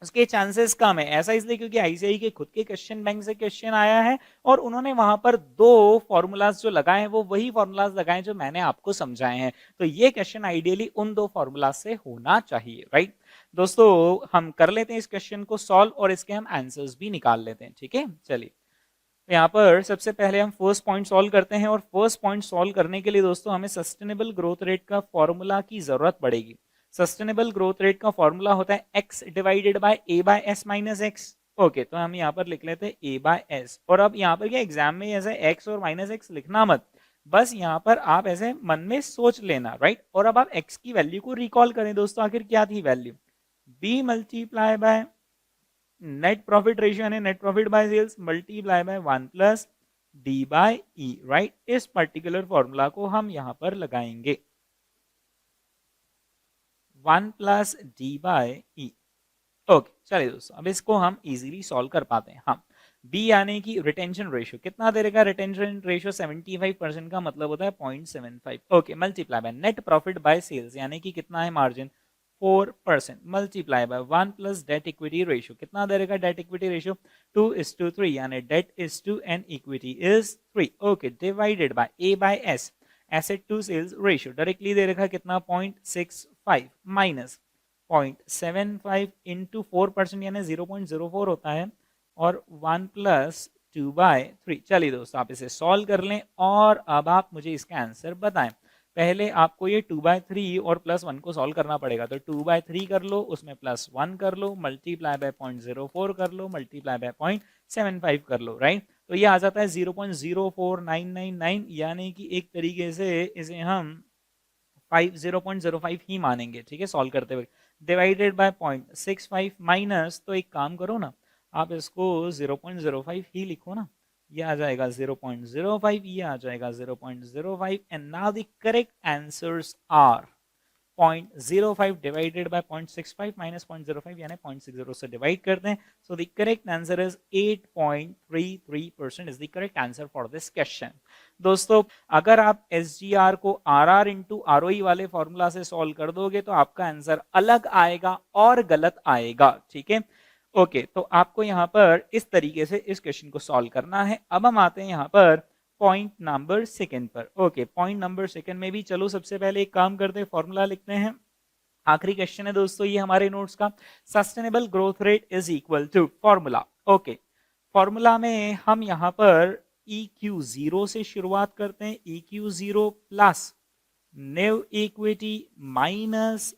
उसके चांसेस कम है। ऐसा इसलिए क्योंकि आईसीआई के खुद के क्वेश्चन बैंक से क्वेश्चन आया है और उन्होंने वहां पर 2 फॉर्मूलाज जो लगाए हैं वो वही फॉर्मूलाज लगाए जो मैंने आपको समझाए हैं। तो ये क्वेश्चन आइडियली उन 2 फॉर्मूला से होना चाहिए, राइट। दोस्तों हम कर लेते हैं इस क्वेश्चन को सॉल्व और इसके हम आंसर्स भी निकाल लेते हैं, ठीक है। चलिए यहाँ पर सबसे पहले हम फर्स्ट पॉइंट सॉल्व करते हैं और फर्स्ट पॉइंट सॉल्व करने के लिए दोस्तों हमें सस्टेनेबल ग्रोथ रेट का फॉर्मूला की जरूरत पड़ेगी। सस्टेनेबल ग्रोथ रेट का फॉर्मूला होता है x divided by a by s minus x. Okay, तो हम यहाँ पर लिख लेते हैं a बाय s। और अब यहाँ पर क्या एग्जाम में ऐसे x और माइनस एक्स लिखना मत, बस यहाँ पर आप ऐसे मन में सोच लेना, राइट। और अब आप x की वैल्यू को रिकॉल करें दोस्तों, आखिर क्या थी value, b multiply by net profit ratio यानी net profit by sales multiply by 1 plus D by E, right. इस पर्टिकुलर फॉर्मूला को हम यहां पर लगाएंगे 1 plus D by E. Okay चलिए दोस्तों, अब इसको हम इजीली सॉल्व कर पाते हैं। हाँ, बी यानी कि रिटेंशन रेशियो कितना दे रखा है, रिटेंशन रेशियो 75% का मतलब होता है 0.75। Okay, multiply by net profit by sales यानी कि कितना है margin 4% multiply by 1 plus debt equity ratio कितना दे रखा, डेट इक्विटी रेशियो 2:3 यानी debt is two and equity is 3। Okay, divided by A by S asset to sales ratio directly दे रखा कितना 0.65 माइनस 0.75 इंटू 4% यानी 0.04 होता है और 1 प्लस 2/3। चलिए दोस्तों आप इसे सॉल्व कर लें और अब आप मुझे इसका आंसर बताएं। पहले आपको ये 2/3 और +1 को सॉल्व करना पड़ेगा, तो 2/3 कर लो, उसमें +1 कर लो, मल्टीप्लाई बाय 0.04 कर लो, मल्टीप्लाई बाय 0.75 कर लो, राइट। तो ये आ जाता है 0.04999 यानी कि एक तरीके से इसे हम 0.05 ही मानेंगे, ठीक है, सॉल्व करते हुए। डिवाइडेड बाय 0.65 माइनस, तो एक काम करो ना, आप इसको 0.05 ही लिखो ना, ये आ जाएगा 0.05, ये आ जाएगा 0.05 and now the correct answers are 0.05 divided by 0.65 minus 0.05 यानी 0.60 से डिवाइड करते हैं। So the correct answer is 8.33% is the correct answer for this question. दोस्तों अगर आप SGR को RR इंटू ROE वाले फॉर्मूला से सॉल्व कर दोगे तो आपका आंसर अलग आएगा और गलत आएगा, ठीक है। ओके, तो आपको यहाँ पर इस तरीके से इस क्वेश्चन को सॉल्व करना है। अब हम आते हैं यहाँ पर पॉइंट नंबर सेकंड पर। ओके, पॉइंट नंबर सेकंड में भी चलो सबसे पहले एक काम करते हैं, फॉर्मूला लिखते हैं। आखिरी क्वेश्चन है दोस्तों ये हमारे नोट्स का, sustainable growth rate is equal to formula. Okay, formula में हम यहाँ पर EQ0 से शुरुआत करते हैं। EQ0 plus new equity minus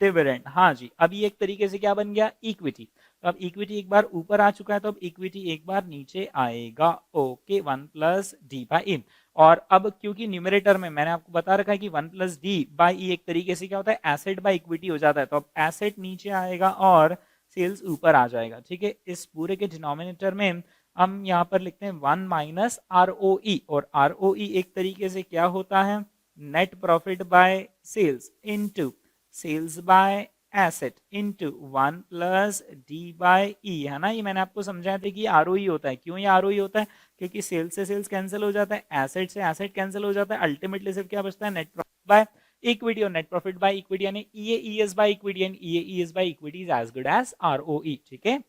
dividend. हाँ जी, अभी एक तरीके से क्या बन गया, इक्विटी। तो अब इक्विटी एक बार ऊपर आ चुका है, तो अब इक्विटी एक बार नीचे आएगा। ओके, 1 प्लस डी बाई ई। और अब क्योंकि न्यूमरेटर में मैंने आपको बता रखा है कि 1 प्लस डी बाई ई एक तरीके से क्या होता है, एसेट बाई इक्विटी हो जाता है। तो अब एसेट नीचे आएगा और सेल्स ऊपर आ जाएगा। ठीक है, इस पूरे के डिनोमिनेटर में हम यहाँ पर लिखते हैं 1 माइनस ROE, और ROE एक तरीके से क्या होता है, net profit by sales into sales by asset into 1 plus D by E, है ना। ये मैंने आपको समझाया था कि ROE होता है। क्यों ये ROE होता है, क्योंकि सेल्स से सेल्स कैंसिल हो जाता है, एसेट से एसेट कैंसिल हो जाता है, अल्टीमेटली सिर्फ क्या बचता है, नेट प्रॉफिट बाय इक्विटी। और नेट प्रॉफिट बाय इक्विटी यानी EAES by equity, and EAES by equity is as good as ROE। ठीक है,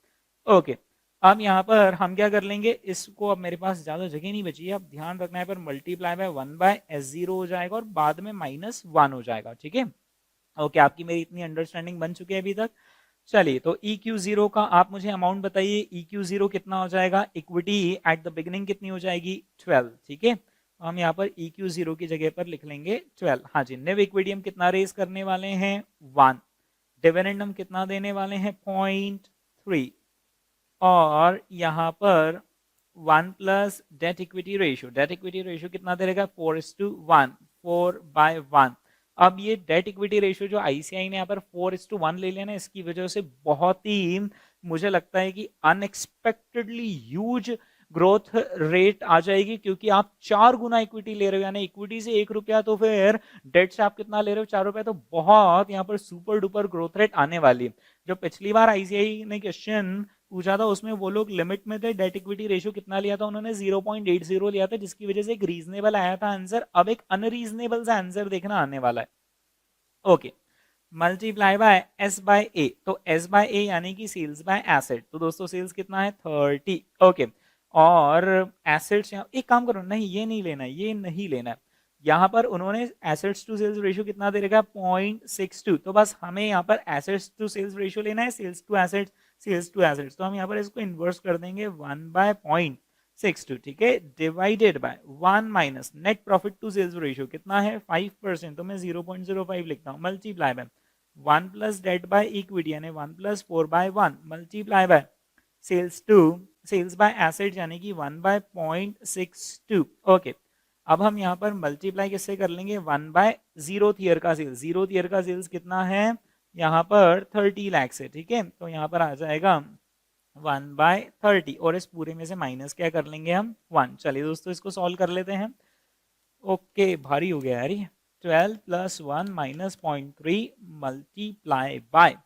ओके। अब यहाँ पर हम क्या कर लेंगे, इसको, अब मेरे पास ज्यादा जगह नहीं बची है, अब ध्यान रखना है, पर मल्टीप्लाई बाय 1 बाय S0 हो जाएगा और बाद में -1 हो जाएगा। ठीक है, ओके। आपकी मेरी इतनी अंडरस्टैंडिंग बन चुकी है अभी तक। चलिए, तो EQ0 का आप मुझे अमाउंट बताइए। EQ0 कितना हो जाएगा, इक्विटी एट द बिगिनिंग कितनी हो जाएगी, 12। ठीक है, तो हम यहाँ पर EQ0 की जगह पर लिख लेंगे 12। हाँ जी, न्यू इक्विटी हम कितना रेज करने वाले हैं, 1। डिविडेंड हम कितना देने वाले हैं, 0.3। और यहाँ पर 1 plus debt equity ratio, debt equity ratio कितना दे रहेगा, 4:1, 4/1। अब ये डेट इक्विटी रेशियो जो ICI ने यहाँ पर 4:1 ले लिया ना, इसकी वजह से बहुत ही मुझे लगता है कि अनएक्सपेक्टेडली ह्यूज ग्रोथ रेट आ जाएगी, क्योंकि आप 4 गुना इक्विटी ले रहे हो, यानी इक्विटी से 1 रुपया, तो फिर डेट से आप कितना ले रहे हो, 4 रुपया। तो बहुत यहाँ पर सुपर डुपर ग्रोथ रेट आने वाली है। जो पिछली बार ICI ने क्वेश्चन पूछा था उसमें वो लोग लिमिट में थे, डेट इक्विटी रेशियो कितना लिया था उन्होंने, 0.80 लिया था, जिसकी वजह से एक रीजनेबल आया था आंसर। अब एक अनरीजनेबल सा आंसर देखना आने वाला है। Okay, multiply by S by A, तो S बाय A यानी कि सेल्स बाय एसेट। तो दोस्तों सेल्स कितना है, 30। ओके, और एसेट्स, एक काम करो, नहीं ये नहीं लेना है, ये नहीं लेना है। यहाँ पर उन्होंने एसेट्स टू सेल्स रेशियो कितना दे रखा, 0.62। तो बस हमें यहाँ पर एसेट्स टू सेल्स रेशियो लेना है, sales to assets, sales to assets. तो हम यहाँ पर इसको इन्वर्स कर देंगे 1/0.62। ठीक है, divided by 1 minus net profit to sales ratio कितना है, 5%। तो मैं 0.05 लिखता हूँ, multiply by 1 plus debt by equity यानी 1 plus 4/1, multiply by sales to sales by asset यानी कि 1/0.62। ओके, अब हम यहाँ पर मल्टीप्लाई किससे कर लेंगे, 1/0th ईयर का सेल्स। 0th ईयर का सेल्स कितना है, यहाँ पर 30 लाख है। ठीक है, तो यहाँ पर आ जाएगा 1/30, और इस पूरे में से माइनस क्या कर लेंगे हम, 1। चलिए दोस्तों इसको सॉल्व कर लेते हैं। ओके, भारी हो गया यार ये। 12 plus 1 minus 0.3 multiply by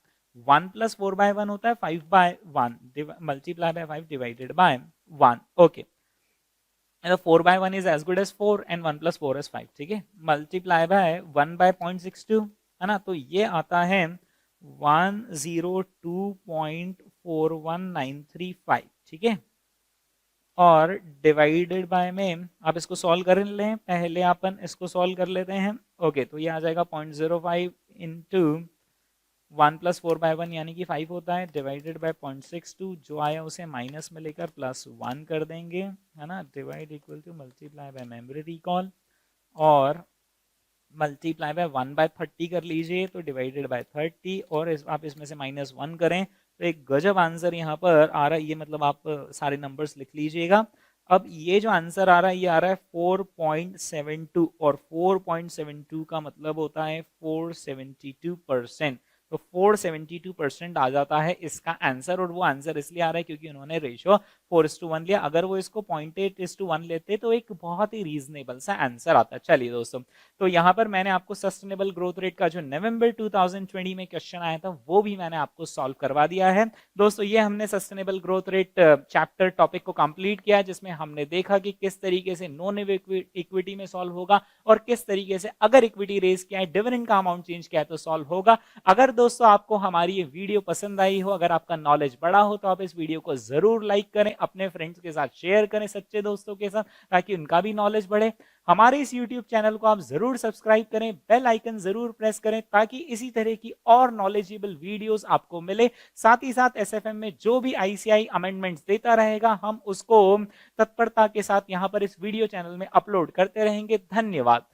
1 plus 4/1 होता है 5/1, multiply by 5 divided by 1। Okay, 4/1 is as good as 4 and 1 plus 4 is 5। ठीक है, मल्टीप्लाई बाय 1/0.62, है ना। तो ये आता है 102.41935। ठीक है, और डिवाइडेड बाय में आप इसको सॉल्व कर लें, पहले अपन इसको सॉल्व कर लेते हैं। ओके, तो ये आ जाएगा 0.05 इंटू 1 प्लस 4/1 यानी कि 5 होता है, डिवाइडेड बाय 0.62, जो आया उसे माइनस में लेकर +1 कर देंगे, है ना। Divide equal to multiply by memory recall, और मल्टीप्लाई बाय 1/30 कर लीजिए, तो डिवाइडेड बाय 30, और आप इसमें से -1 करें तो एक गजब आंसर यहाँ पर आ रहा है। ये मतलब आप सारे नंबर्स लिख लीजिएगा। अब ये जो आंसर आ रहा है ये आ रहा है 4.72, और 4.72 का मतलब होता है 472%। तो 472% आ जाता है इसका आंसर, और वो आंसर इसलिए आ रहा है क्योंकि उन्होंने रेशियो 4:1 लिया। अगर वो इसको 0.8:1 लेते तो एक बहुत ही रीजनेबल सा आंसर आता। चलिए दोस्तों, तो यहाँ पर मैंने आपको सस्टेनेबल ग्रोथ रेट का जो नवंबर 2020 में क्वेश्चन आया था वो भी मैंने आपको सॉल्व करवा दिया है। दोस्तों ये हमने sustainable growth rate chapter topic को कंप्लीट किया, जिसमें हमने देखा कि किस तरीके से नॉन इक्विटी में सॉल्व होगा, और किस तरीके से अगर इक्विटी रेज किया है, डिविडेंड का अमाउंट चेंज किया है तो सॉल्व होगा। अगर दोस्तों आपको हमारी ये वीडियो पसंद आई हो, अगर आपका नॉलेज बढ़ा हो तो आप इस वीडियो को जरूर लाइक करें, अपने फ्रेंड्स के साथ शेयर करें, सच्चे दोस्तों के साथ, ताकि उनका भी नॉलेज बढ़े। हमारे इस YouTube चैनल को आप जरूर सब्सक्राइब करें, बेल आइकन जरूर प्रेस करें, ताकि इसी तरह की और नॉलेजेबल वीडियोस आपको मिले। साथ ही साथ एसएफएम में जो भी आईसीआई अमेंडमेंट्स देता रहेगा, हम उसको तत्परता के साथ यहाँ पर इस वीडियो चैनल में अपलोड करते रहेंगे। धन्यवाद।